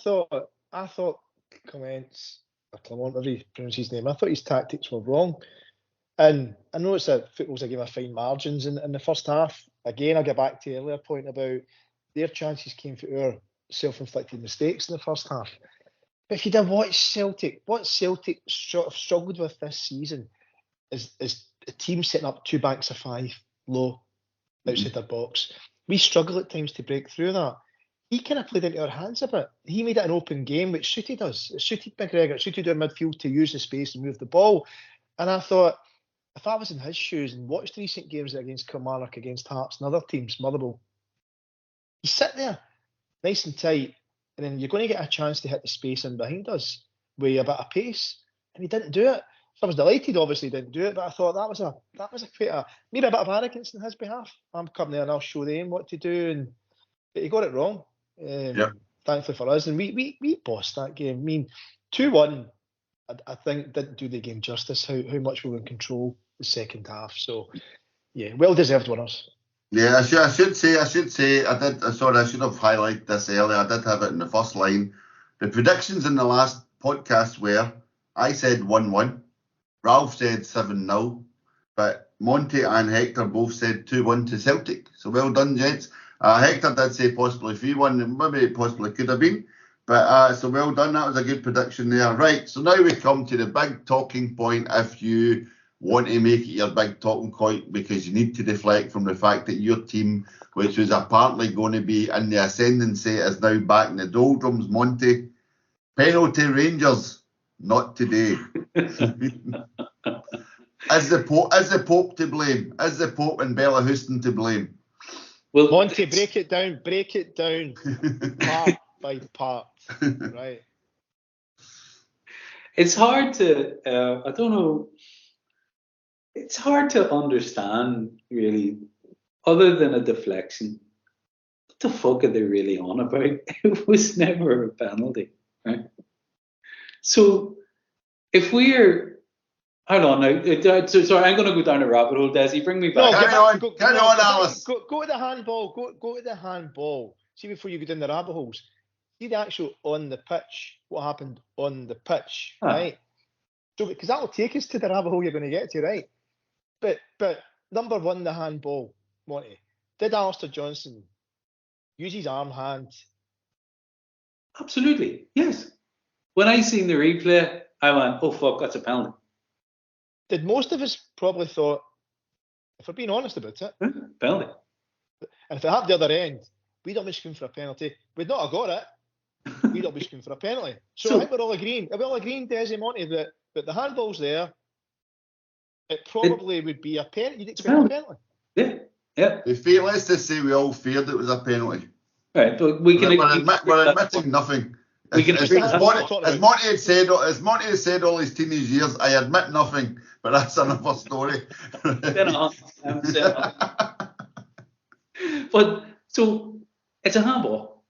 thought Clements, or Clement, whatever you pronounce his name, I thought his tactics were wrong. And I know football's a game of fine margins in the first half. Again, I'll get back to the earlier point about their chances came for our self-inflicted mistakes in the first half. But if you'd have watched Celtic, what Celtic struggled with this season is a team setting up 2 banks of 5 low outside their box. We struggle at times to break through that. He kind of played into our hands a bit. He made it an open game, which suited us. It suited McGregor. It suited our midfield to use the space and move the ball. And I thought, if I was in his shoes and watched recent games against Kilmarnock, against Hearts and other teams, Motherwell, you sit there nice and tight, and then you're going to get a chance to hit the space in behind us with a bit of pace, and he didn't do it. So I was delighted, obviously, he didn't do it, but I thought that was maybe a bit of arrogance on his behalf. I'm coming there and I'll show them what to do, but he got it wrong. Thankfully for us, and we bossed that game. I mean, 2-1, I think didn't do the game justice. How much we were in control the second half. So yeah, well deserved winners. Yeah, I should say, I should have highlighted this earlier. I did have it in the first line. The predictions in the last podcast were, I said 1-1, Ralph said 7-0, but Monty and Hector both said 2-1 to Celtic. So well done, gents. Hector did say possibly 3-1, maybe it possibly could have been. But so well done, that was a good prediction there. Right, so now we come to the big talking point if you want to make it your big talking point, because you need to deflect from the fact that your team, which was apparently going to be in the ascendancy, is now back in the doldrums. Monty, penalty Rangers, not today. Is the Pope to blame? Is the Pope and Bella Houston to blame? Well, Monty, break it down, part by part, right? It's hard to, I don't know, it's hard to understand, really, other than a deflection. What the fuck are they really on about? It was never a penalty, right? So, if we're, hold on now, sorry, I'm going to go down a rabbit hole, Desi, bring me back. Carry on, Alice. Go to the handball, go to the handball. See, before you go down the rabbit holes, see the actual on the pitch, what happened on the pitch, right? So, because that will take us to the rabbit hole you're going to get to, right? But number one, the handball, Monty. Did Alistair Johnson use his arm hand? Absolutely, yes. When I seen the replay, I went, oh fuck, that's a penalty. Did most of us probably thought, if we're being honest about it, penalty. And if it happened the other end, we'd not be screaming for a penalty. We'd not have got it. We'd not be screaming for a penalty. So I think we're all agreeing. Are we all agreeing, Desi, Monty, that the handball's there? It probably would be a penalty. You'd expect a penalty. Yeah. Let's just say we all feared it was a penalty. Right, but we can. We're admitting nothing. As Monty had said all his teenage years, I admit nothing, but that's another story. But so it's a handball,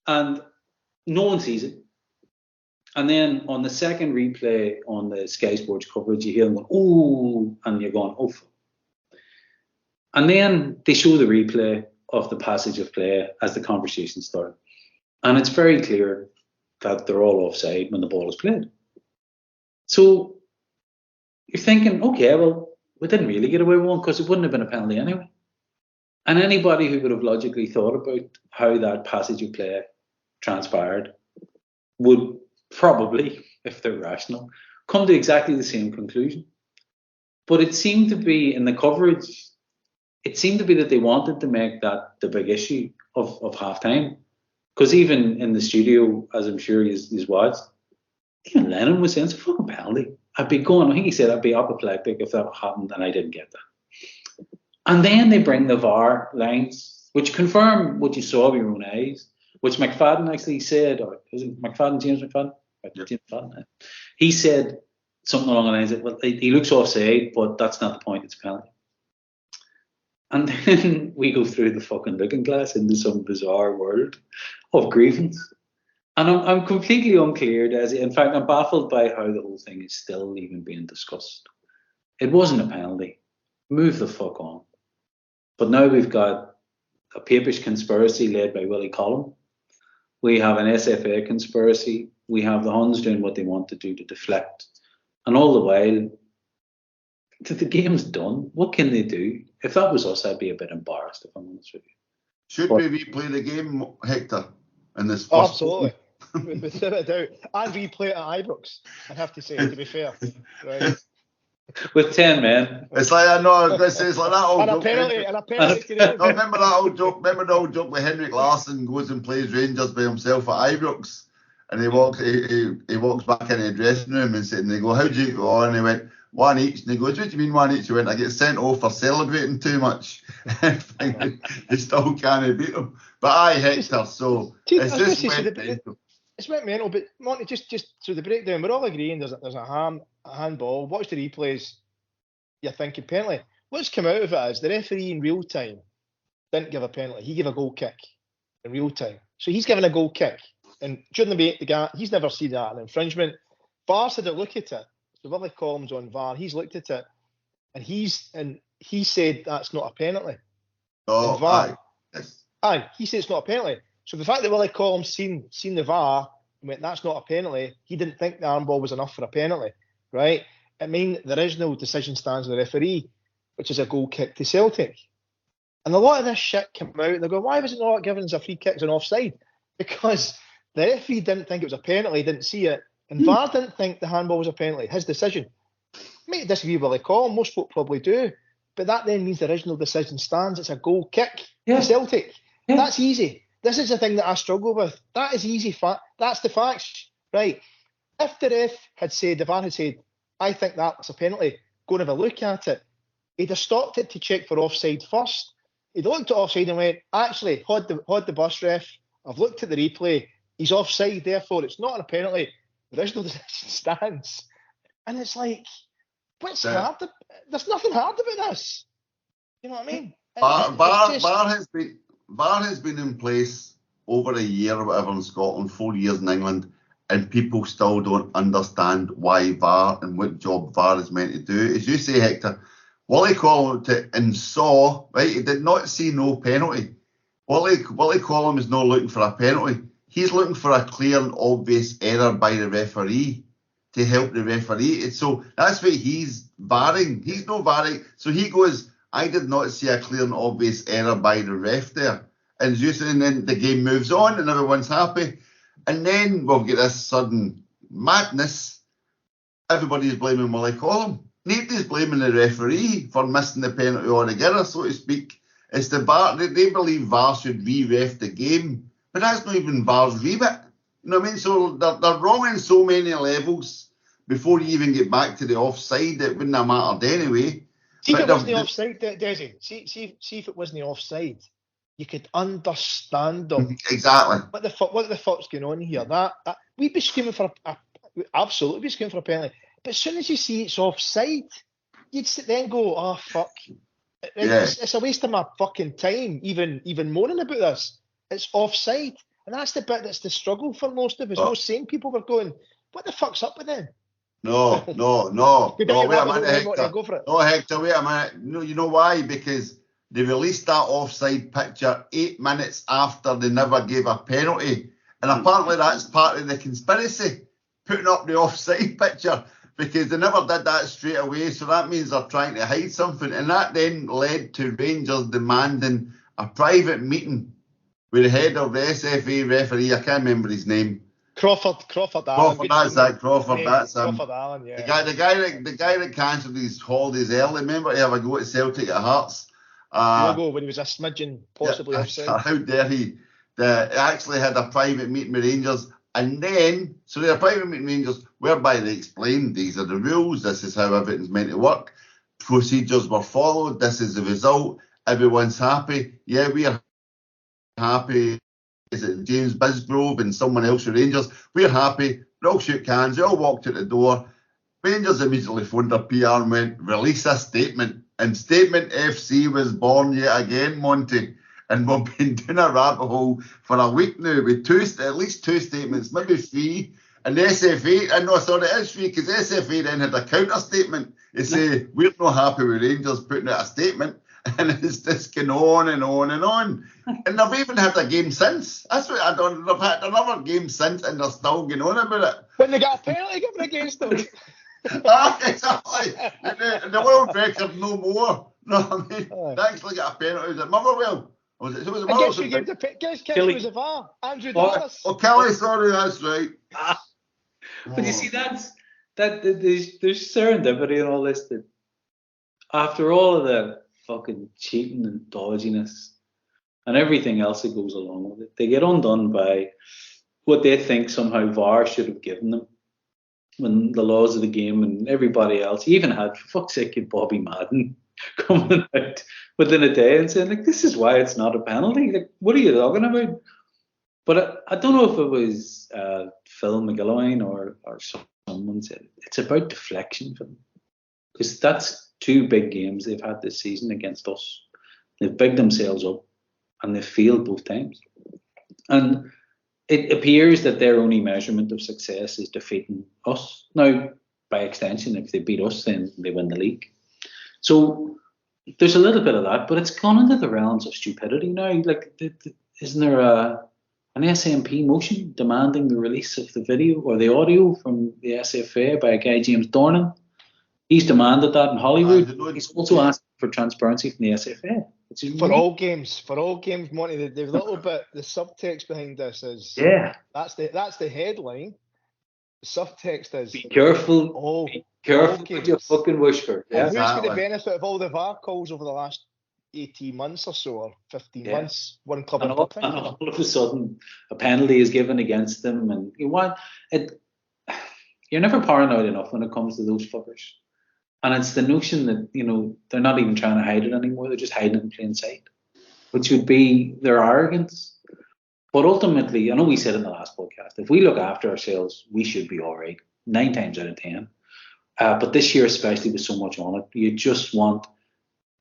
and no one sees it. And then on the second replay on the Sky Sports coverage, you hear them go, "Oh," and you're going, "Oh." And then they show the replay of the passage of play as the conversation started, and it's very clear that they're all offside when the ball is played. So you're thinking, okay, well, we didn't really get away with one because it wouldn't have been a penalty anyway. And anybody who would have logically thought about how that passage of play transpired would probably, if they're rational, come to exactly the same conclusion. But it seemed to be, in the coverage, it seemed to be that they wanted to make that the big issue of half-time. Because even in the studio, as I'm sure he's watched, even Lennon was saying, it's a fucking penalty. I think he said I'd be apoplectic if that happened, and I didn't get that. And then they bring the VAR lines, which confirm what you saw with your own eyes, which McFadden actually said, or was it McFadden, James McFadden? Yep. James McFadden. He said something along the lines of, well, he looks offside, but that's not the point, it's a penalty. And then we go through the fucking looking glass into some bizarre world of grievance. And I'm completely unclear, Desi. In fact, I'm baffled by how the whole thing is still even being discussed. It wasn't a penalty. Move the fuck on. But now we've got a papish conspiracy led by Willie Collum. We have an SFA conspiracy. We have the Huns doing what they want to do to deflect. And all the while, the game's done. What can they do? If that was us, I'd be a bit embarrassed, if I'm honest with you. Should we replay the game, Hector, in this first? Oh, absolutely. Without a doubt. And replay it at Ibrox, I'd have to say, to be fair. Right. With 10 men. It's like, I know, it's like that old joke. And a penalty. Remember that old joke? Remember the old joke where Henrik Larsson goes and plays Rangers by himself at Ibrox, and he walks back into the dressing room and they go, "How'd you go on?" And he went, "One each." And he goes, "What do you mean one each?" He went, "I get sent off for celebrating too much." He still can't beat him. But aye, Hector, so it's just it's went mental, but Monty, just so the breakdown, we're all agreeing there's a handball. Watch the replays, you're thinking penalty. What's come out of it is the referee in real time didn't give a penalty. He gave a goal kick in real time. So he's given a goal kick. And during the guy, he's never seen that, an infringement. VAR's had a look at it. So Willie Collins on VAR, he's looked at it, and he said that's not a penalty. Oh, VAR, yes. Aye, he said it's not a penalty. So the fact that Willie Collins seen the VAR and went, that's not a penalty, he didn't think the armball was enough for a penalty, right? I mean, there is no decision stands with the referee. which is a goal kick to Celtic. And a lot of this shit came out, and they go, why was it not given as a free kick as an offside? Because the referee didn't think it was a penalty, didn't see it, and VAR didn't think the handball was a penalty. His decision. Might disagree with the call, most folk probably do, but that then means the original decision stands. It's a goal kick to Celtic. Yeah. That's easy. This is the thing that I struggle with. That is easy. That's the facts, right? If the ref had said, the VAR had said, I think that's a penalty, go and have a look at it, he'd have stopped it to check for offside first. He'd looked at offside and went, actually, hold the bus, ref. I've looked at the replay. He's offside, therefore it's not a penalty. The original decision stands. And it's like, what's hard? There's nothing hard about this. You know what I mean? VAR has been in place over a year or whatever in Scotland, 4 years in England, and people still don't understand why VAR and what job VAR is meant to do. As you say, Hector, Wally Collum and saw, right, he did not see no penalty. Wally Collum is not looking for a penalty. He's looking for a clear and obvious error by the referee to help the referee. So that's what he's VARing. He's no VARing. So he goes, I did not see a clear and obvious error by the ref there. And then the game moves on and everyone's happy. And then we'll get this sudden madness. Everybody's blaming Wally Collum. Nobody's blaming the referee for missing the penalty altogether, so to speak. It's the VAR. They believe VAR should re-ref the game. But that's not even VAR's remit. You know what I mean? So they're wrong in so many levels before you even get back to the offside. It wouldn't have mattered anyway. See if it wasn't the offside, Desi. See if it wasn't the offside. You could understand them. Exactly. What the fuck's going on here? We'd be screaming for absolutely be screaming for a penalty. But as soon as you see it's offside, you'd then go, oh fuck. It's a waste of my fucking time, even moaning about this. It's offside. And that's the bit that's the struggle for most of us. Most sane people were going, what the fuck's up with them? No. Wait a minute, Hector. Go for it. No, Hector, wait a minute. No, you know why? Because they released that offside picture 8 minutes after they never gave a penalty. And apparently that's part of the conspiracy, putting up the offside picture, because they never did that straight away. So that means they're trying to hide something. And that then led to Rangers demanding a private meeting with the head of the SFA referee. I can't remember his name. Crawford Allen. Crawford, that's him. Crawford Allen, yeah. The guy that cancelled his holidays early. Remember to have a go at Celtic at Hearts? When he was a smidgen possibly offside. How dare he? They actually had a private meeting with Rangers, and then they had a private meeting with Rangers whereby they explained these are the rules, this is how everything's meant to work, procedures were followed, this is the result, everyone's happy. Yeah, we are happy. Is it James Bisgrove and someone else with Rangers? We're happy. We all shook hands. We all walked out the door. Rangers immediately phoned their PR and went, release a statement. And Statement FC was born yet again, Monty. And we've been down a rabbit hole for a week now with at least two statements, maybe three. And the SFA, it is three, because the SFA then had a counter statement to say, we're not happy with Rangers putting out a statement. And it's just going on and on and on. And they've even had a game since. That's what I don't. They've had another game since, and they're still going on about it. When they got a penalty given against them. Exactly. The world record, no more. No, I mean, they actually got a penalty. Was it Motherwell? Was it? Who was it? Guess Kelly was a VAR. Andrew Dallas. Oh, Kelly, sorry, that's right. But you see, there's serendipity in all this. That after all of the fucking cheating and dodginess and everything else that goes along with it, they get undone by what they think somehow VAR should have given them, when the laws of the game and everybody else, you even had, for fuck's sake, Bobby Madden coming out within a day and saying, like, this is why it's not a penalty. Like, what are you talking about? But I don't know if it was Phil McGilloyne or someone said it's about deflection for them, because that's two big games they've had this season against us. They've bigged themselves up and they've failed both times. And it appears that their only measurement of success is defeating us. Now, by extension, if they beat us, then they win the league. So there's a little bit of that, but it's gone into the realms of stupidity now. Like, isn't there an SNP motion demanding the release of the video or the audio from the SFA by a guy, James Dornan? He's demanded that in Hollywood. He's also asked for transparency from the SFA. Which is For all games, Monty, the little bit, the subtext behind this is that's the headline. The subtext is be careful. All with games. your fucking whisper. And who's got the Exactly. benefit of all the VAR calls over the last 18 months or so, or 15 months? One club And at a all, time. and all of a sudden, a penalty is given against them, and you want it. You're never paranoid enough when it comes to those fuckers. And it's the notion that, they're not even trying to hide it anymore. They're just hiding it in plain sight, which would be their arrogance. But ultimately, I know we said in the last podcast, if we look after ourselves, we should be all right, 9 times out of 10. But this year, especially with so much on it, you just want...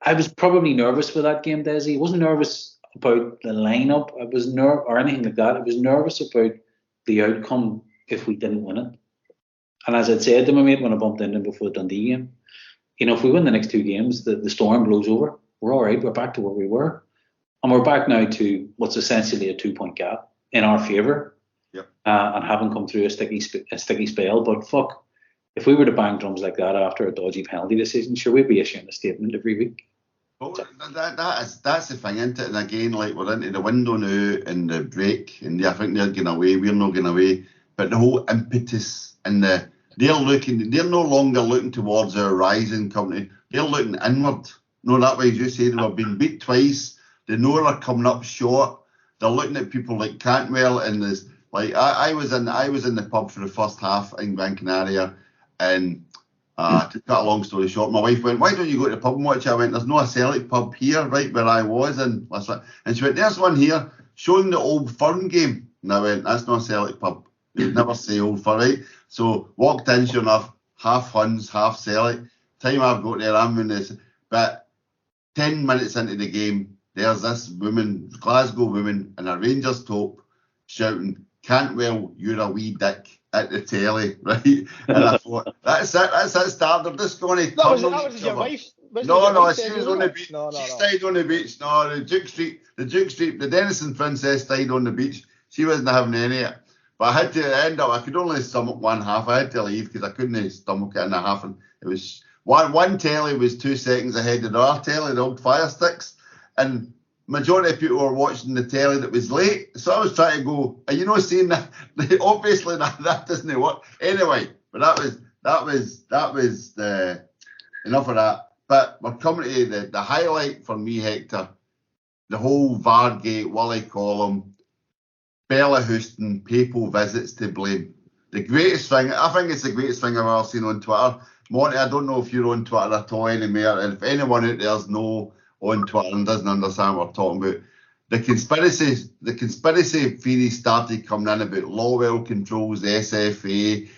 I was probably nervous for that game, Desi. I wasn't nervous about the lineup. Or anything like that. I was nervous about the outcome if we didn't win it. And as I'd said to my mate when I bumped into him before the Dundee game, if we win the next 2 games, the storm blows over. We're all right. We're back to where we were. And we're back now to what's essentially a 2-point gap in our favour. Yep. And haven't come through a sticky spell. But fuck, if we were to bang drums like that after a dodgy penalty decision, sure, we'd be issuing a statement every week. Well, that's the thing, isn't it? And again, like, we're into the window now and the break, and I think they're going away. We're not going away. But the whole impetus and they're no longer looking towards our rising company. They're looking inward. No, that way, as you said, we've been beat twice. They know they're coming up short. They're looking at people like Cantwell and this. Like, I was in the pub for the first half in Gran Canaria, and to cut a long story short, my wife went, "Why don't you go to the pub and watch?" I went, "There's no a Celtic pub here, right where I was." And she went, "There's one here showing the Old Firm game." And I went, "That's not a Celtic pub. They'd never say Old Firm, right?" So walked in, sure enough, half Huns, half Celtic. Time I've got there, I'm in this. But 10 minutes into the game, there's this woman, Glasgow woman, in a Rangers top, shouting, "Cantwell, you're a wee dick," at the telly, right? And I thought, that's it, start. They're just going to turn on each your other. wife? No, she was on the beach. No. She stayed on the beach. No, the Duke Street, the Denison Princess stayed on the beach. She wasn't having any of it. But I had to end up, I could only stomach one half. I had to leave because I couldn't stomach it in a half. And it was, one telly was 2 seconds ahead of the other telly, the old fire sticks. And majority of people were watching the telly that was late. So I was trying to go, are you not seeing that? Obviously that doesn't work. Anyway, but that was the enough of that. But we're coming to the highlight for me, Hector. The whole Vargate, Willie Collum, Bella Houston, Papal visits to blame. The greatest thing, I think it's the greatest thing I've ever seen on Twitter. Monty, I don't know if you're on Twitter at all anymore, and if anyone out there's on Twitter and doesn't understand what we're talking about, the conspiracy theories started coming in about Lawwell controls the SFA.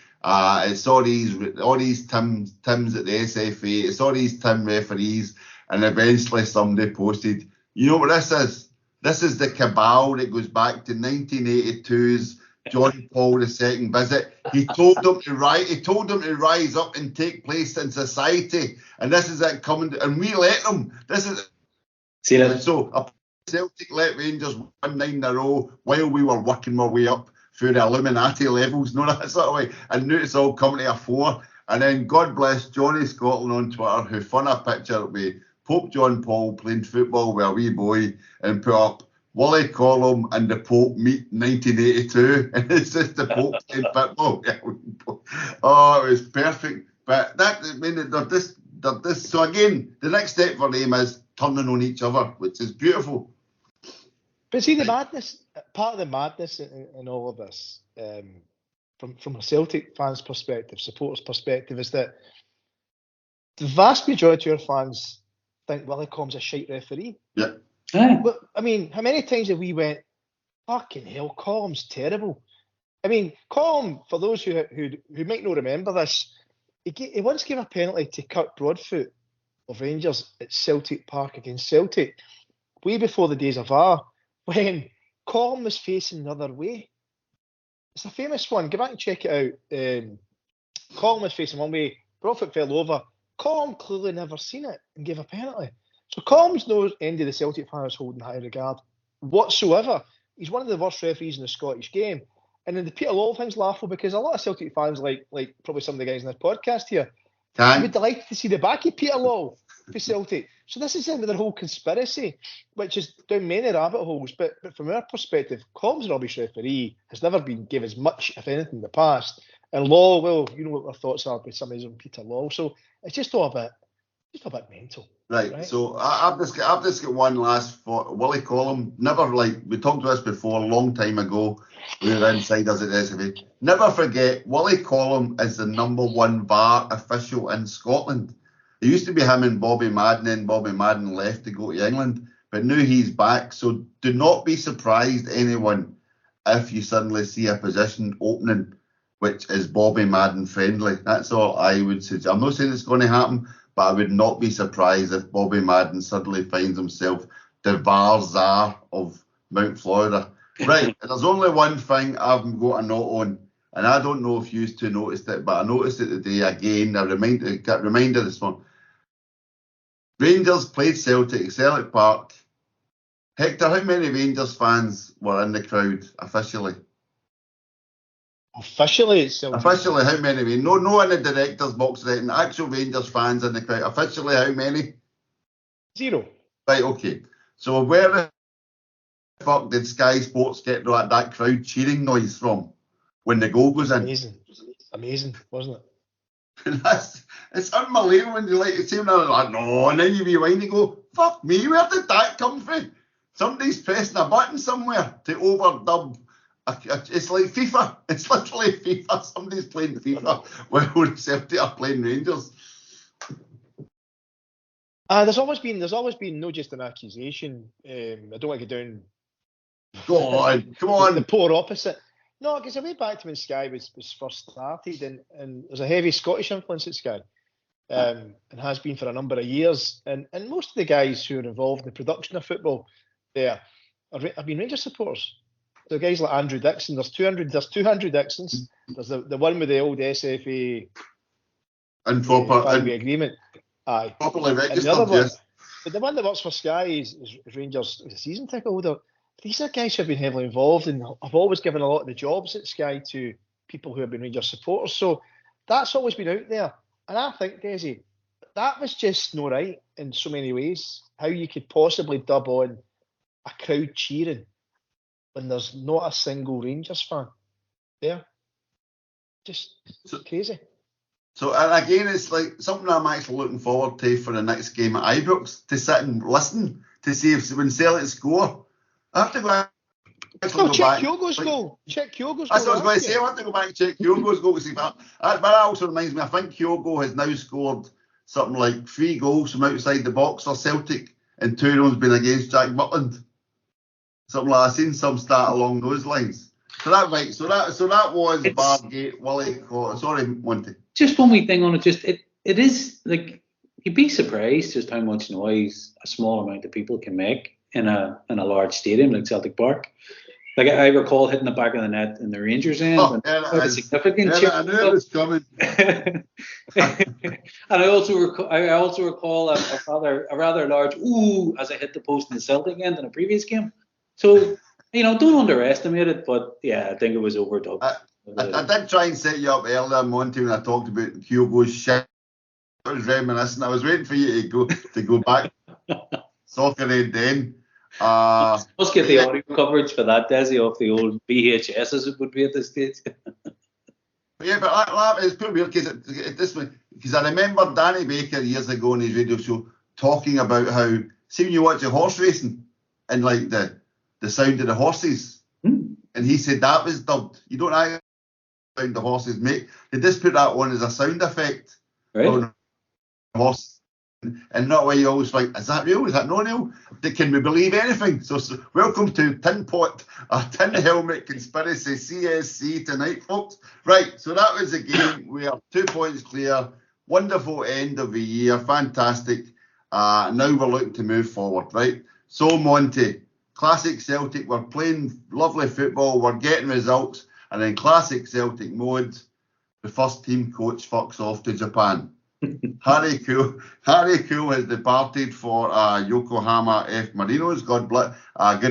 It's all these Tims at the SFA. It's all these Tim referees, and eventually somebody posted, you know what this is? This is the cabal that goes back to 1982's John Paul II visit. He told them to rise up and take place in society, and this is it coming. And we let them. This is see that. So Celtic let Rangers win 9 in a row while we were working our way up through the Illuminati levels, no, that sort of way. And now it's all coming to a 4. And then God bless Johnny Scotland on Twitter, who found a picture with Pope John Paul playing football with a wee boy and put up Willie Collum and the Pope meet 1982, and it's just the Pope playing football. Oh, it was perfect. But that, I mean, they're this. So again, the next step for them is turning on each other, which is beautiful. But see, the madness, part of the madness in all of this, from a Celtic fan's perspective, supporters' perspective, is that the vast majority of our fans think Willie Collum's a shite referee. Yeah. But, I mean, how many times have we went, fucking hell, Collum's terrible? I mean, Collum, for those who might not remember this, he once gave a penalty to Kirk Broadfoot of Rangers at Celtic Park against Celtic, way before the days of VAR, when Collum was facing the other way. It's a famous one. Go back and check it out. Collum was facing one way, Broadfoot fell over. Collum clearly never seen it and gave a penalty. So Collum's no end of the Celtic fans holding high regard whatsoever. He's one of the worst referees in the Scottish game. And then the Peter Lawwell thing's laughable because a lot of Celtic fans, like probably some of the guys in this podcast here, would be delighted to see the back of Peter Lawwell for Celtic. So this is into their whole conspiracy, which is down many rabbit holes. But from our perspective, Colm's a rubbish referee, has never been given as much, if anything, in the past. And Law, well, you know what our thoughts are with some of on Peter Law. So it's just all a bit mental. Right. So I've just got one last for Willie Collum. Never, like, we talked about this before a long time ago. We were insiders at SFA. Never forget, Willie Collum is the #1 VAR official in Scotland. It used to be him and Bobby Madden, and Bobby Madden left to go to England, but now he's back. So do not be surprised, anyone, if you suddenly see a position opening which is Bobby Madden friendly. That's all I would suggest. I'm not saying it's going to happen, but I would not be surprised if Bobby Madden suddenly finds himself the VAR czar of Mount Florida. Right, there's only one thing I've got a note on, and I don't know if you two noticed it, but I noticed it today again. I got reminded this one. Rangers played Celtic at Celtic Park. Hector, how many Rangers fans were in the crowd officially? Officially, it's Celtic. Officially, how many? No in the director's box, right? And actual Rangers fans in the crowd. Officially, how many? 0. Right, okay. So where the fuck did Sky Sports get that crowd cheering noise from when the goal goes in? Amazing, wasn't it? It's unbelievable when you like to say, like, no, and then you rewind and go, fuck me, where did that come from? Somebody's pressing a button somewhere to overdub. It's like FIFA. It's literally FIFA. Somebody's playing FIFA while Celtic are playing Rangers. There's always been not just an accusation. I don't want to get down. Go on, come on. The polar opposite. No, because I went back to when Sky was first started, and there's a heavy Scottish influence at Sky, and has been for a number of years. And most of the guys who are involved in the production of football there have been Rangers supporters. So guys like Andrew Dixon, there's 200 Dixons. There's the one with the old SFA and proper agreement. Aye. Properly registered, and the other one, yes. But the one that works for Sky is Rangers is a season ticket holder. These are guys who have been heavily involved and have always given a lot of the jobs at Sky to people who have been Rangers supporters. So that's always been out there. And I think, Desi, that was just no right in so many ways. How you could possibly dub on a crowd cheering when there's not a single Rangers fan there. Just crazy. So, and again, it's like something I'm actually looking forward to for the next game at Ibrox, to sit and listen to see if when Celtic score. I have to go check Kyogo's goal. Check Kyogo's goal. That's what I was going to say. I want to go back and check Kyogo's goal to see if that. But that also reminds me, I think Kyogo has now scored something like 3 goals from outside the box for Celtic, and 2 of them's been against Jack Butland. Something like I've seen some stat along those lines. So that was Bargate, Willie. Sorry, Monty. Just one wee thing on it. Just it is like you'd be surprised just how much noise a small amount of people can make in a large stadium like Celtic Park. Like I recall hitting the back of the net in the Rangers end. A significant I knew it was coming. And I also recall a rather large ooh as I hit the post in the Celtic end in a previous game. So don't underestimate it. But yeah, I think it was overdubbed. I did try and set you up earlier, Monty, when I talked about Kyogo's shit. I was reminiscent. I was waiting for you to go back. Soccer Aid then. Let's get the audio coverage for that, Desi, off the old VHS as it would be at this stage. Yeah, but it's pretty weird because I remember Danny Baker years ago on his radio show talking about how, see when you watch a horse racing and like the sound of the horses, and he said that was dubbed. You don't actually sound the horses make. They just put that on as a sound effect. Right. On the horse. And not why you always think, is that real? Is that not real? Can we believe anything? So welcome to Tin Helmet Conspiracy CSC tonight, folks. Right, so that was the game. We are 2 points clear. Wonderful end of the year. Fantastic. Now we're looking to move forward, right? So, Monty, classic Celtic. We're playing lovely football. We're getting results. And in classic Celtic mode, the first team coach fucks off to Japan. Harry Kuehl has departed for Yokohama F. Marinos. Good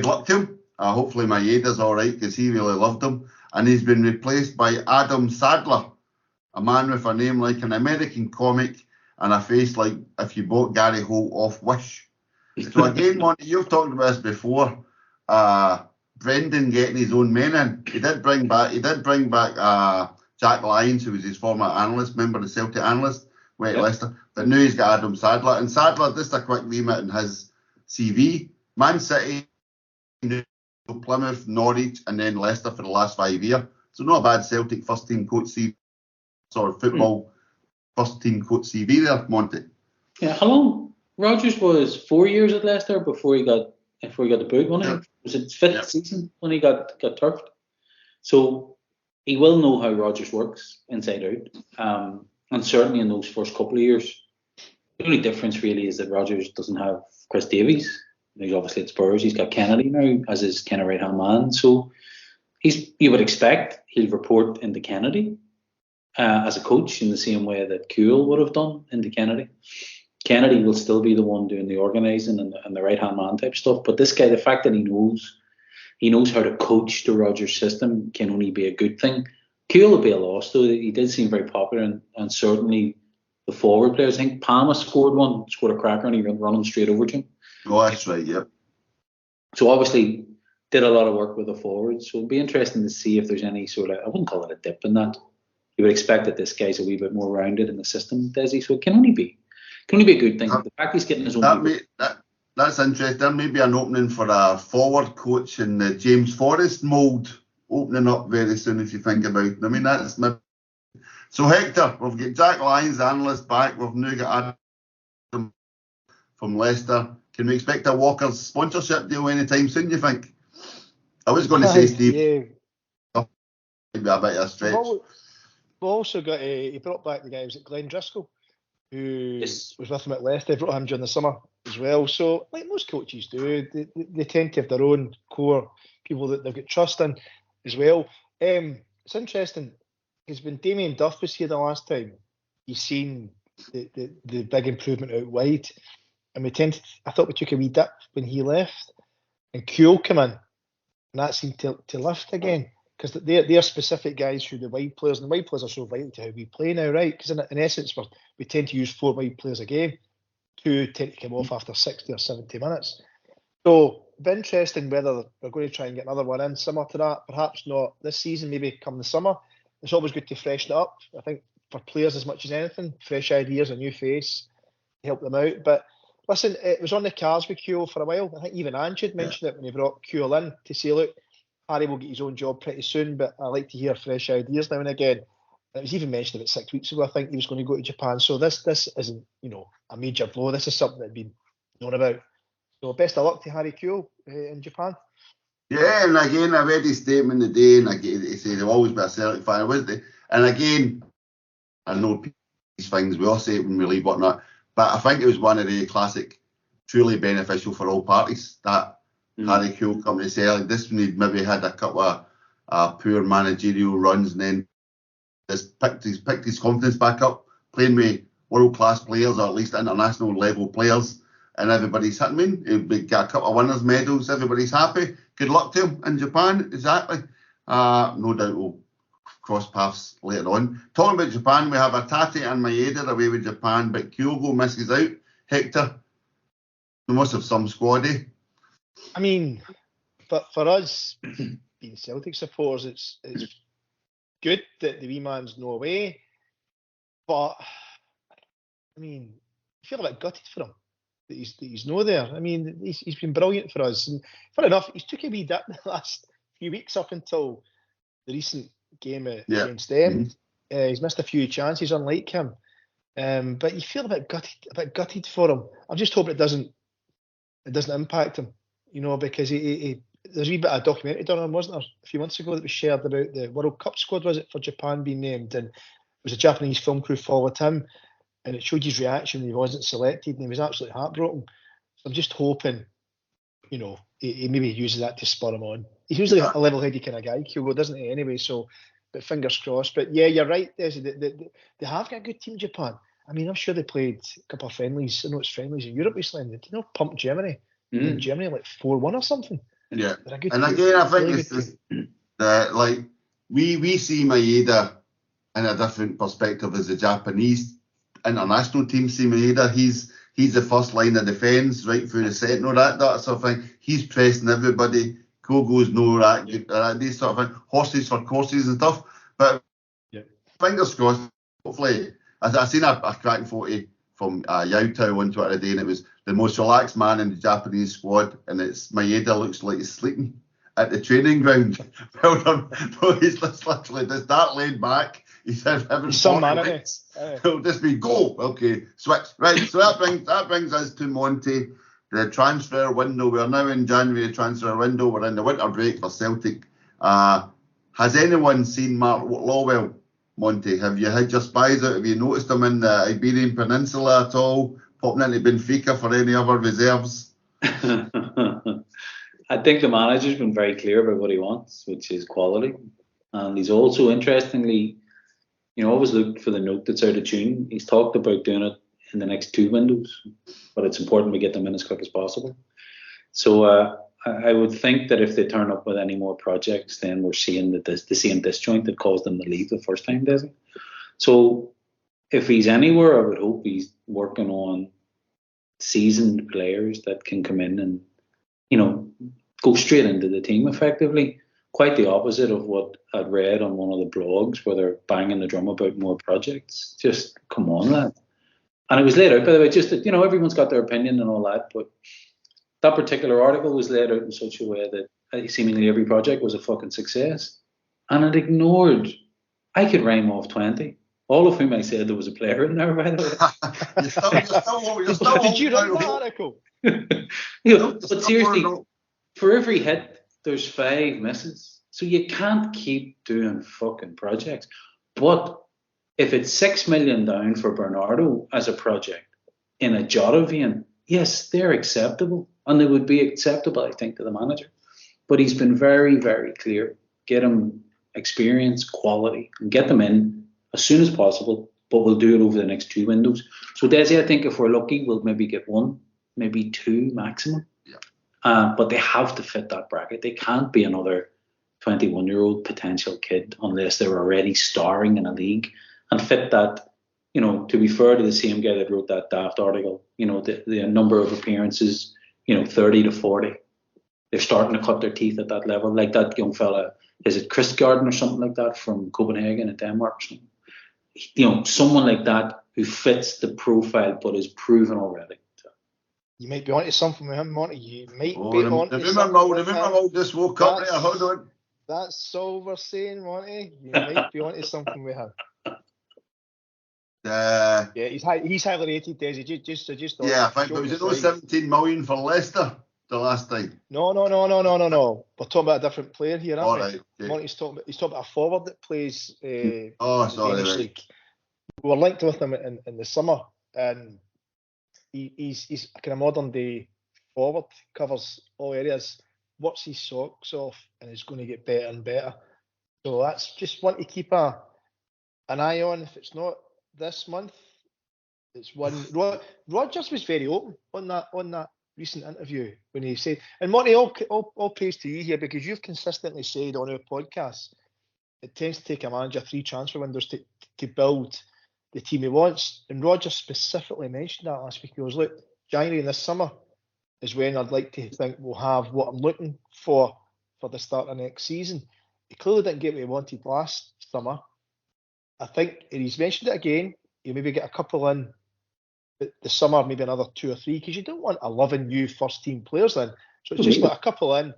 luck to him. Hopefully Maeda's all right because he really loved him. And he's been replaced by Adam Sadler, a man with a name like an American comic. and a face like if you bought Gary Holt off Wish. So again, Monty, you've talked about this before. Brendan getting his own men in. He did bring back Jack Lyons, who was his former analyst, member, the Celtic analyst, went to Leicester. But now he's got Adam Sadler. And Sadler, just a quick remit in his CV. Man City, Plymouth, Norwich, and then Leicester for the last 5 years. So not a bad Celtic first team coach CV, sort of football first team coach CV there, Monty. Yeah, how long? Rodgers was 4 years at Leicester before he got the boot, wasn't he? Was it fifth season when he got turfed? So he will know how Rodgers works inside out, and certainly in those first couple of years. The only difference really is that Rodgers doesn't have Chris Davies. He's obviously at Spurs. He's got Kennedy now as his kind of right hand man. So you would expect he'll report into Kennedy as a coach in the same way that Kuhl would have done into Kennedy. Kennedy will still be the one doing the organising and the right hand man type stuff. But this guy, the fact that he knows how to coach the Rodgers system can only be a good thing. Kuhl will be a loss though. He did seem very popular and certainly the forward players. I think Palma scored a cracker and he went running straight over to him. Oh, that's right, yep. So obviously did a lot of work with the forwards. So it'll be interesting to see if there's any sort of, I wouldn't call it a dip in that. You would expect that this guy's a wee bit more rounded in the system, Desi. So it can only be a good thing. The fact he's getting his own. That's interesting. There may be an opening for a forward coach in the James Forrest mould opening up very soon if you think about it. I mean, that's my. So Hector, we've got Jack Lyons, the analyst, back. We've now got Adam from Leicester. Can we expect a Walker's sponsorship deal anytime soon, you think? I was going to say, Steve. Yeah. Maybe a bit of a stretch. We've also got, he brought back the guy who was at Glenn Driscoll, who was with him at Leicester. They brought him during the summer as well. So, like most coaches do, they tend to have their own core people that they've got trust in as well. It's interesting, because when Damien Duff was here the last time, he's seen the big improvement out wide. And I thought we took a wee dip when he left. And Kuhl came in, and that seemed to lift again. Because they're specific guys who the wide players, and the wide players are so vital to how we play now, right? Because in essence, we tend to use 4 wide players a game. 2 tend to come off after 60 or 70 minutes. So, it'll be interesting whether we're going to try and get another one in similar to that. Perhaps not this season, maybe come the summer. It's always good to freshen it up. I think for players as much as anything, fresh ideas, a new face, help them out. But listen, it was on the cards with Kuhl for a while. I think even Ange had mentioned it when he brought Kuhl in to say, look, Harry will get his own job pretty soon, but I like to hear fresh ideas now and again. It was even mentioned about 6 weeks ago, I think he was going to go to Japan. So this isn't, a major blow. This is something that had been known about. So best of luck to Harry Kuhl in Japan. Yeah, and again, I read his statement today, and again, he said he'll always be a Celtic fan, wasn't he? And again, I know these things, we all say it when we leave, whatnot, but I think it was one of the classic, truly beneficial for all parties, that Harry Kuhl coming to Celtic. This one he'd maybe had a couple of poor managerial runs, and then just picked his confidence back up, playing with world-class players, or at least international level players, and everybody's happy. I mean, he'll got a couple of winners' medals, everybody's happy. Good luck to him in Japan, exactly. No doubt we'll cross paths later on. Talking about Japan, we have Atati and Maeda away with Japan, but Kyogo misses out. Hector, we must have some squad, eh? I mean, for us, being Celtic supporters, it's good that the wee man's no away, but I mean, I feel a bit gutted for him that he's no there. I mean, he's been brilliant for us, and fair enough, he's took a wee dip in the last few weeks up until the recent game against them. He's missed a few chances, unlike him, but you feel a bit gutted for him. I'm just hoping it doesn't impact him, because there's a wee bit of documentary done on him, wasn't there, a few months ago that was shared about the World Cup squad, was it, for Japan being named, and it was a Japanese film crew followed him, and it showed his reaction when he wasn't selected, and he was absolutely heartbroken. So I'm just hoping, he maybe uses that to spur him on. He's usually a level-headed kind of guy, Kyogo, doesn't he, anyway, so, but fingers crossed. But yeah, you're right, Desi, they have got a good team, Japan. I mean, I'm sure they played a couple of friendlies, I know it's friendlies in Europe recently, did they pump Germany? Germany like 4-1 or something. Yeah, and again, I think it's just that, we see Maeda in a different perspective as a Japanese international team, Maeda. He's the first line of defence right through the set, that sort of thing. He's pressing everybody. Kyogo's these sort of thing. Horses for courses and stuff. But fingers crossed, hopefully. I seen a cracking photo from Yautau on Twitter today, and it was the most relaxed man in the Japanese squad, and it's Maeda looks like he's sleeping at the training ground. Well done. No, he's literally just that laid back. He's having some man, It'll just be go. Okay, switch. Right, so that brings us to Monty. The transfer window. We are now in January transfer window. We're in the winter break for Celtic. Has anyone seen Mark Lawwell, Monty? Have you had your spies out? Have you noticed him in the Iberian Peninsula at all? Popping into Benfica for any other reserves? I think the manager's been very clear about what he wants, which is quality. And he's also, interestingly, always looked for the note that's out of tune. He's talked about doing it in the next 2 windows, but it's important we get them in as quick as possible. So I would think that if they turn up with any more projects, then we're seeing the same disjoint that caused them to leave the first time, Desi. So if he's anywhere, I would hope he's working on seasoned players that can come in and, go straight into the team effectively. Quite the opposite of what I'd read on one of the blogs where they're banging the drum about more projects. Just come on, lad. And it was laid out, by the way, just that, everyone's got their opinion and all that, but that particular article was laid out in such a way that seemingly every project was a fucking success. And it ignored, I could rhyme off 20, all of whom I said there was a player in there, by the way. Did you read the article? But seriously, for every hit, there's 5 misses. So you can't keep doing fucking projects. But if it's 6 million down for Bernardo as a project in a Jota vein, yes, they're acceptable. And they would be acceptable, I think, to the manager. But he's been very, very clear. Get him experience, quality, and get them in as soon as possible. But we'll do it over the next 2 windows. So, Desi, I think if we're lucky, we'll maybe get 1, maybe 2 maximum. Yeah. But they have to fit that bracket. They can't be another 21-year-old potential kid unless they're already starring in a league and fit that. To be fair to the same guy that wrote that daft article, the number of appearances, 30 to 40. They're starting to cut their teeth at that level. Like that young fella, is it Chris Garden or something like that from Copenhagen in Denmark or something? Someone like that who fits the profile but is proven already. You might be onto something with him, Monty. You might be onto something. The Rumour just woke up there. Hold on. That's all we're saying, Monty. You might be onto something with him. He's highly rated, Desi. Just I think it was 17 million for Leicester the last time. No. We're talking about a different player here, aren't we? Right, okay. Monty's talking about a forward that plays sorry, Danish League. We were linked with him in the summer, and he's a kind of modern day forward, covers all areas, works his socks off, and is going to get better and better. So that's just one to keep an eye on. If it's not this month, it's one. Rodgers was very open on that recent interview when he said, and Monty, all praise to you here, because you've consistently said on our podcast it tends to take a manager 3 transfer windows to build the team he wants. And Rodgers specifically mentioned that last week. He was, look, January and this summer is when I'd like to think we'll have what I'm looking for the start of next season. He clearly didn't get what he wanted last summer. I think, and he's mentioned it again, you maybe get a couple in the summer, maybe another 2 or 3, because you don't want 11 new first team players in. So it's just like a couple in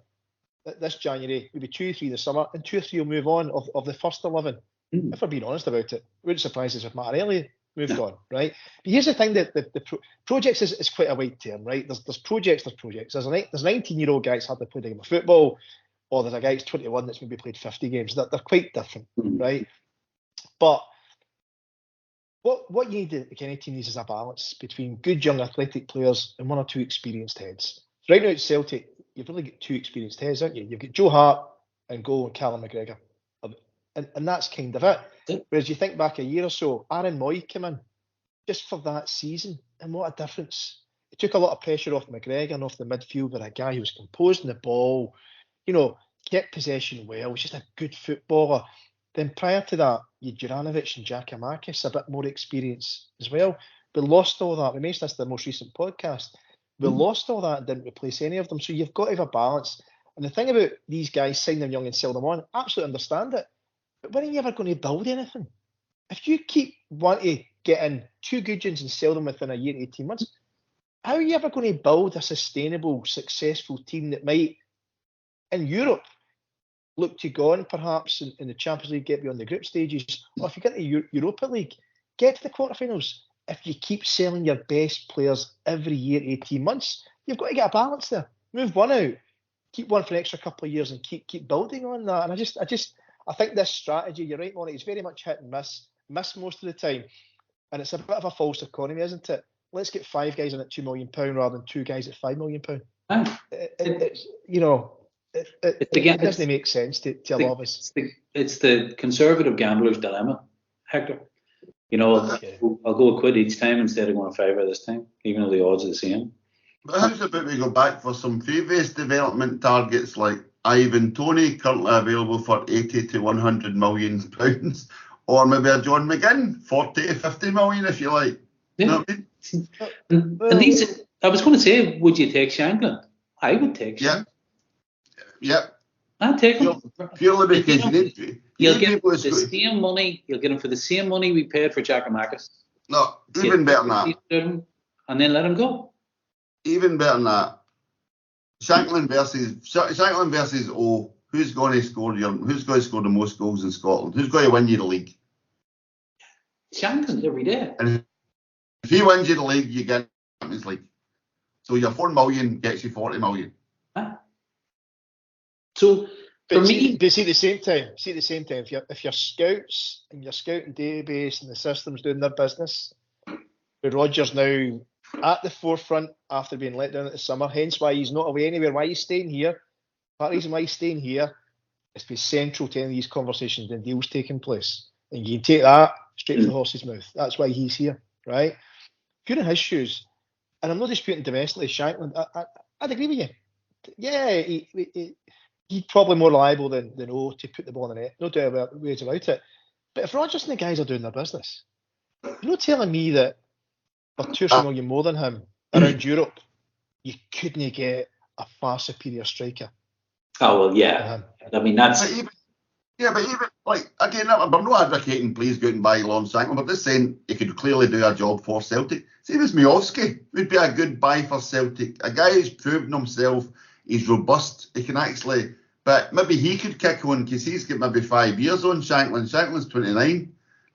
this January, maybe 2 or 3 in the summer, and 2 or 3 will move on of the first 11. If we're being honest about it, it wouldn't surprise us if Martinelli moved on, right? But here's the thing, that the projects is quite a wide term, right? There's projects. There's a 19-year-old guy that's hardly played a game of football, or there's a guy that's 21 that's maybe played 50 games. They're quite different, right? But what you need, the Kenny team needs, is a balance between good young athletic players and 1 or 2 experienced heads. So right now at Celtic, you've really got 2 experienced heads, haven't you? You've got Joe Hart and goal and Callum McGregor. And that's kind of it. Whereas you think back a year or so, Aaron Moy came in just for that season, and what a difference. It took a lot of pressure off McGregor and off the midfield, with a guy who was composing the ball, kept possession well, was just a good footballer. Then prior to that, you had Juranovic and Giacomakis, a bit more experience as well. We lost all that. We mentioned this in the most recent podcast. We lost all that and didn't replace any of them. So you've got to have a balance. And the thing about these guys, sign them young and sell them on, absolutely understand it. But when are you ever going to build anything? If you keep wanting to get in 2 good ones and sell them within a year to 18 months, how are you ever going to build a sustainable, successful team that might, in Europe, look to go on perhaps in the Champions League, get beyond the group stages, or if you get to the Europa League, get to the quarterfinals. If you keep selling your best players every year, 18 months, you've got to get a balance there. Move one out, keep one for an extra couple of years, and keep building on that. And I think this strategy, you're right, Monty, it's very much hit and miss most of the time, and it's a bit of a false economy, isn't it? Let's get 5 guys in at £2 million rather than 2 guys at £5 million. It doesn't make sense to a lot of us. It's the conservative gambler's dilemma, Hector. I'll go a quid each time instead of going a fiver this time, even though the odds are the same. But how's about we go back for some previous development targets like Ivan Toney, currently available for 80 to 100 million pounds, or maybe a John McGinn, 40 to 50 million if you like. Yeah. You know what I mean? And these, I was going to say, would you take Shanklin? I would take Shanklin. Yep. I'd take him. Purely because you'll get the same money. You'll get him for the same money we paid for Giacomakis. No, even better than that. And then let him go. Even better than that. Shanklin versus O. Who's going to score the most goals in Scotland? Who's going to win you the league? Shanklin every day. And if he wins you the league, you get Champions League. So your 4 million gets you 40 million. Huh? So for me, but see at the same time, if your scouts and your scouting database and the systems doing their business, with Rodgers now at the forefront after being let down at the summer, hence why he's not away anywhere, why he's staying here. Part of the reason why he's staying here is to be central to any of these conversations and deals taking place. And you can take that straight to the horse's mouth. That's why he's here, right? If you're in his shoes, and I'm not disputing domestically, Shanklin, I'd agree with you. Yeah, he's probably more reliable than O to put the ball in the net. No doubt about it. But if Rodgers and the guys are doing their business, you're not telling me that for 2 or 3 million more than him around Europe, you couldn't get a far superior striker. Oh, well, yeah. I mean, that's... But even, like, again, I'm not advocating please go out and buy Lon Shanklin, but just saying he could clearly do a job for Celtic. See, this Miovski would be a good buy for Celtic. A guy who's proven himself, he's robust, he can actually... But maybe he could kick on because he's got maybe 5 years on Shanklin. Shanklin's 29. You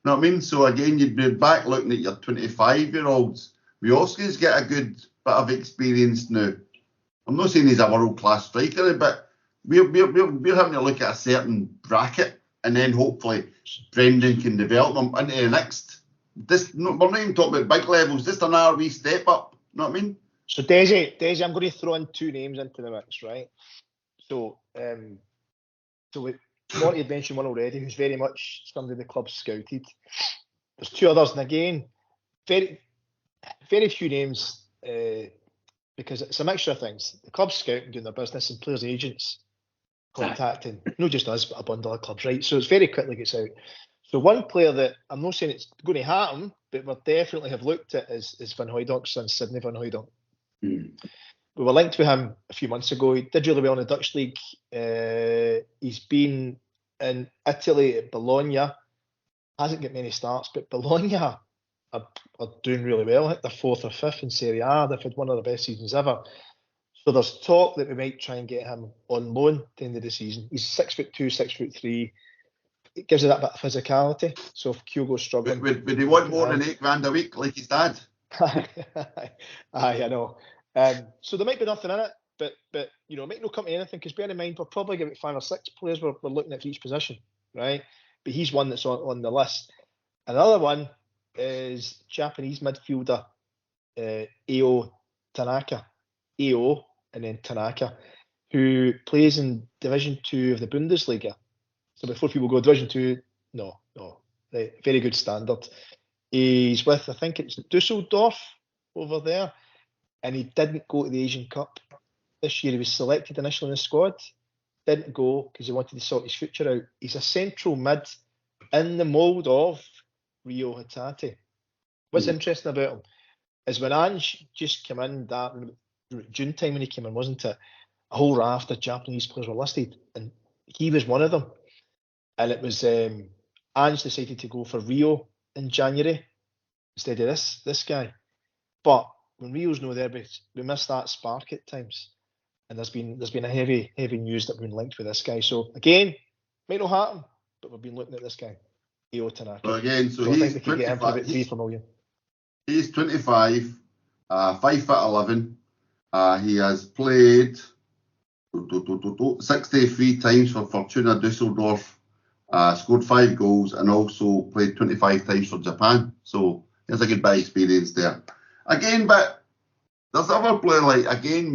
know what I mean? So again, you'd be back looking at your 25-year-olds. Miovski's got a good bit of experience now. I'm not saying he's a world-class striker, but we're having to look at a certain bracket, and then hopefully Brendan can develop them into the next. We're not even talking about big levels, just an RV step up. You know what I mean? So Desi, I'm going to throw in 2 names into the mix, right? So, Monty had mentioned one already, who's very much somebody the club scouted. There's 2 others, and again, very, very few names, because it's a mixture of things. The club scouting, doing their business, and players' agents contacting, not just us, but a bundle of clubs, right? So it's very quickly gets out. So one player that I'm not saying it's going to happen, but we definitely have looked at is Van Hooydonk's son, Sidney Van Hooydonk. We were linked with him a few months ago. He did really well in the Dutch league. He's been in Italy at Bologna. Hasn't got many starts, but Bologna are doing really well. They're 4th or 5th in Serie A. They've had one of the best seasons ever. So there's talk that we might try and get him on loan at the end of the season. He's 6'2", 6'3". It gives you that bit of physicality. So if Kyogo's struggling... Would he want more than £8,000 a week like his dad? Aye, I know. So there might be nothing in it, but make no come to anything, because bear in mind, we're probably going to get 5 or 6 players we're looking at for each position, right? But he's one that's on the list. Another one is Japanese midfielder Eo Tanaka. Eo and then Tanaka, who plays in Division 2 of the Bundesliga. So before people go, Division 2, no. Right, very good standard. He's with, I think it's Dusseldorf over there. And he didn't go to the Asian Cup this year. He was selected initially in the squad, didn't go because he wanted to sort his future out. He's a central mid in the mould of Rio Hatate. What's interesting about him is when Ange just came in that June time when he came in, wasn't it? A whole raft of Japanese players were listed, and he was one of them. And it was Ange decided to go for Rio in January instead of this guy. But when Rio's no there, we miss that spark at times. And there's been a heavy news that we've been linked with this guy. So again, might not happen, but we've been looking at this guy, Io Tanaka. So again, so I he's think we could get him for about 3 million. He's 25, 5'11". He has played 63 times for Fortuna Düsseldorf, scored 5 goals, and also played 25 times for Japan. So there's a good bit of experience there. Again, but there's other players like, again,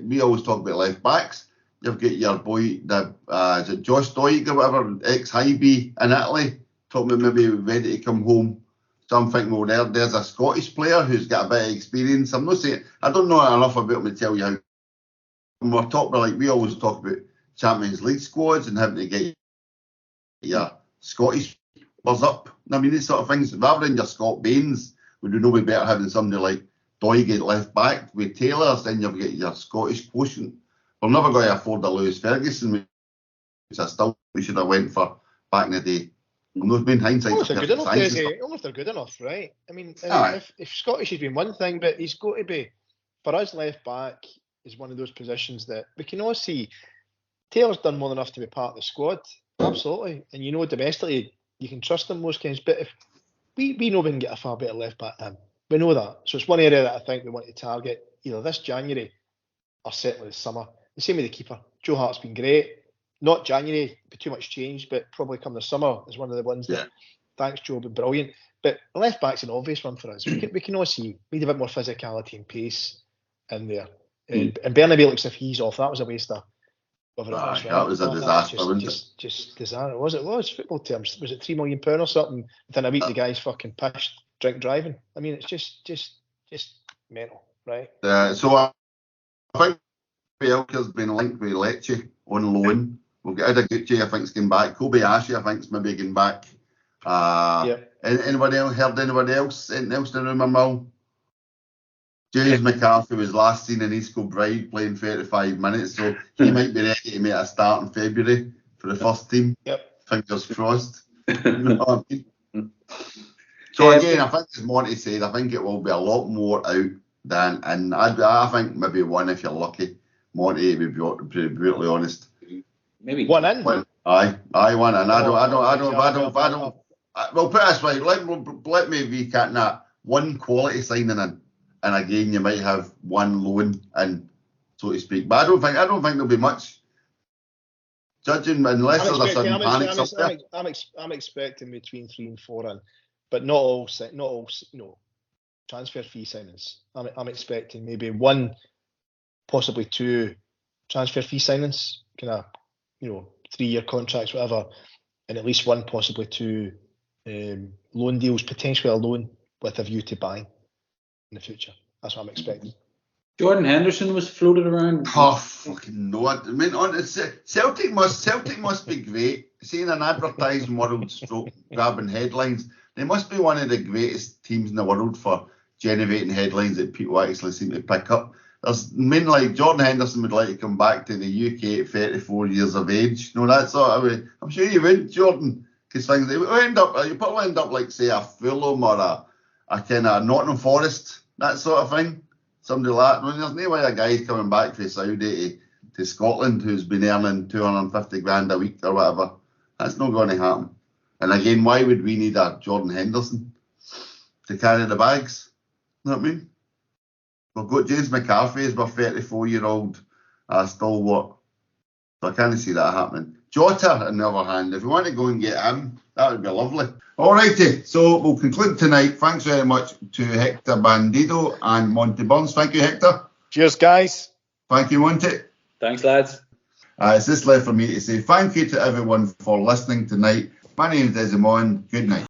we always talk about left backs. You've got your boy, is it Josh Stoic or whatever, ex-Highby in Italy, talking about maybe ready to come home. So I'm thinking, well, there's a Scottish player who's got a bit of experience. I'm not saying, I don't know enough about him to tell you how. And we're talking, like we always talk about Champions League squads and having to get your Scottish buzz up. I mean, these sort of things, rather than your Scott Baines, would you know be better having somebody like Doig at left back with Taylor, then you've got your Scottish quotient. We're never going to afford a Lewis Ferguson, which I still we should have went for back in the day. There's been hindsight. Almost they're good enough, Desi. Almost they're good enough, right? I mean if Scottish has been one thing, but he's got to be, for us, left back is one of those positions that we can all see. Taylor's done more than enough to be part of the squad, absolutely. And you know, domestically, you can trust him most games. But if we know we can get a far better left back than him, we know that. So it's one area that I think we want to target either this January or certainly this summer. The same with the keeper. Joe Hart's been great. Not January, be too much change, but probably come the summer is one of the ones that, thanks Joe, been brilliant. But left back's an obvious one for us. We can all see we need a bit more physicality and pace in there. And Bernabeu looks as if he's off. That was a waste of it. Right? That was a disaster, wasn't it? Just disaster. It was football terms. Was it £3 million or something? Within a week, the guy's fucking pissed, drink driving. I mean, it's just mental, right? So I think Bielka's been linked with Lecce on loan. We've got Idaguchi, I think, is going back. Kobayashi, I think, is maybe going back. Anybody else heard anybody else? Anything else in Rumour Mill? James McCarthy was last seen in East Kilbride playing 35 minutes, so he might be ready to make a start in February for the first team. Fingers crossed. You know what I mean? So again, I think as Monty said, I think it will be a lot more out than, and I think maybe one if you're lucky. Monty, to be brutally honest. Maybe one in. Aye, one in. I don't. Well, put it this way. Let me recap that. One quality signing in, and again you might have one loan in, so to speak. But I don't think there'll be much. Judging unless there's a sudden panic up there. I'm expecting between 3 and 4 in, but not all. Transfer fee signings. I'm expecting maybe 1, possibly 2 transfer fee signings, kind of 3-year contracts, whatever, and at least 1, possibly 2 loan deals, potentially a loan with a view to buying in the future. That's what I'm expecting. Jordan Henderson was floated around. Oh fucking no! I mean, Celtic must be great. Seeing an advertising world stroke grabbing headlines, they must be one of the greatest teams in the world for generating headlines that people actually seem to pick up. There's men like Jordan Henderson would like to come back to the UK at 34 years of age. That sort of way. I'm sure you would, Jordan, because things you probably end up like say a Fulham or a kind of Nottingham Forest, that sort of thing. Somebody like that. There's no way a guy's coming back from Saudi to Scotland who's been earning 250 grand a week or whatever. That's not going to happen. And again, why would we need a Jordan Henderson to carry the bags? You know what I mean? We've got James McCarthy as our 34-year-old stalwart. So I can't see that happening. Jota, on the other hand, if we want to go and get him, that would be lovely. Alrighty, so we'll conclude tonight. Thanks very much to Hector Bandido and Monty Burns. Thank you, Hector. Cheers, guys. Thank you, Monty. Thanks, lads. It's just left for me to say thank you to everyone for listening tonight. My name is Desmond. Good night.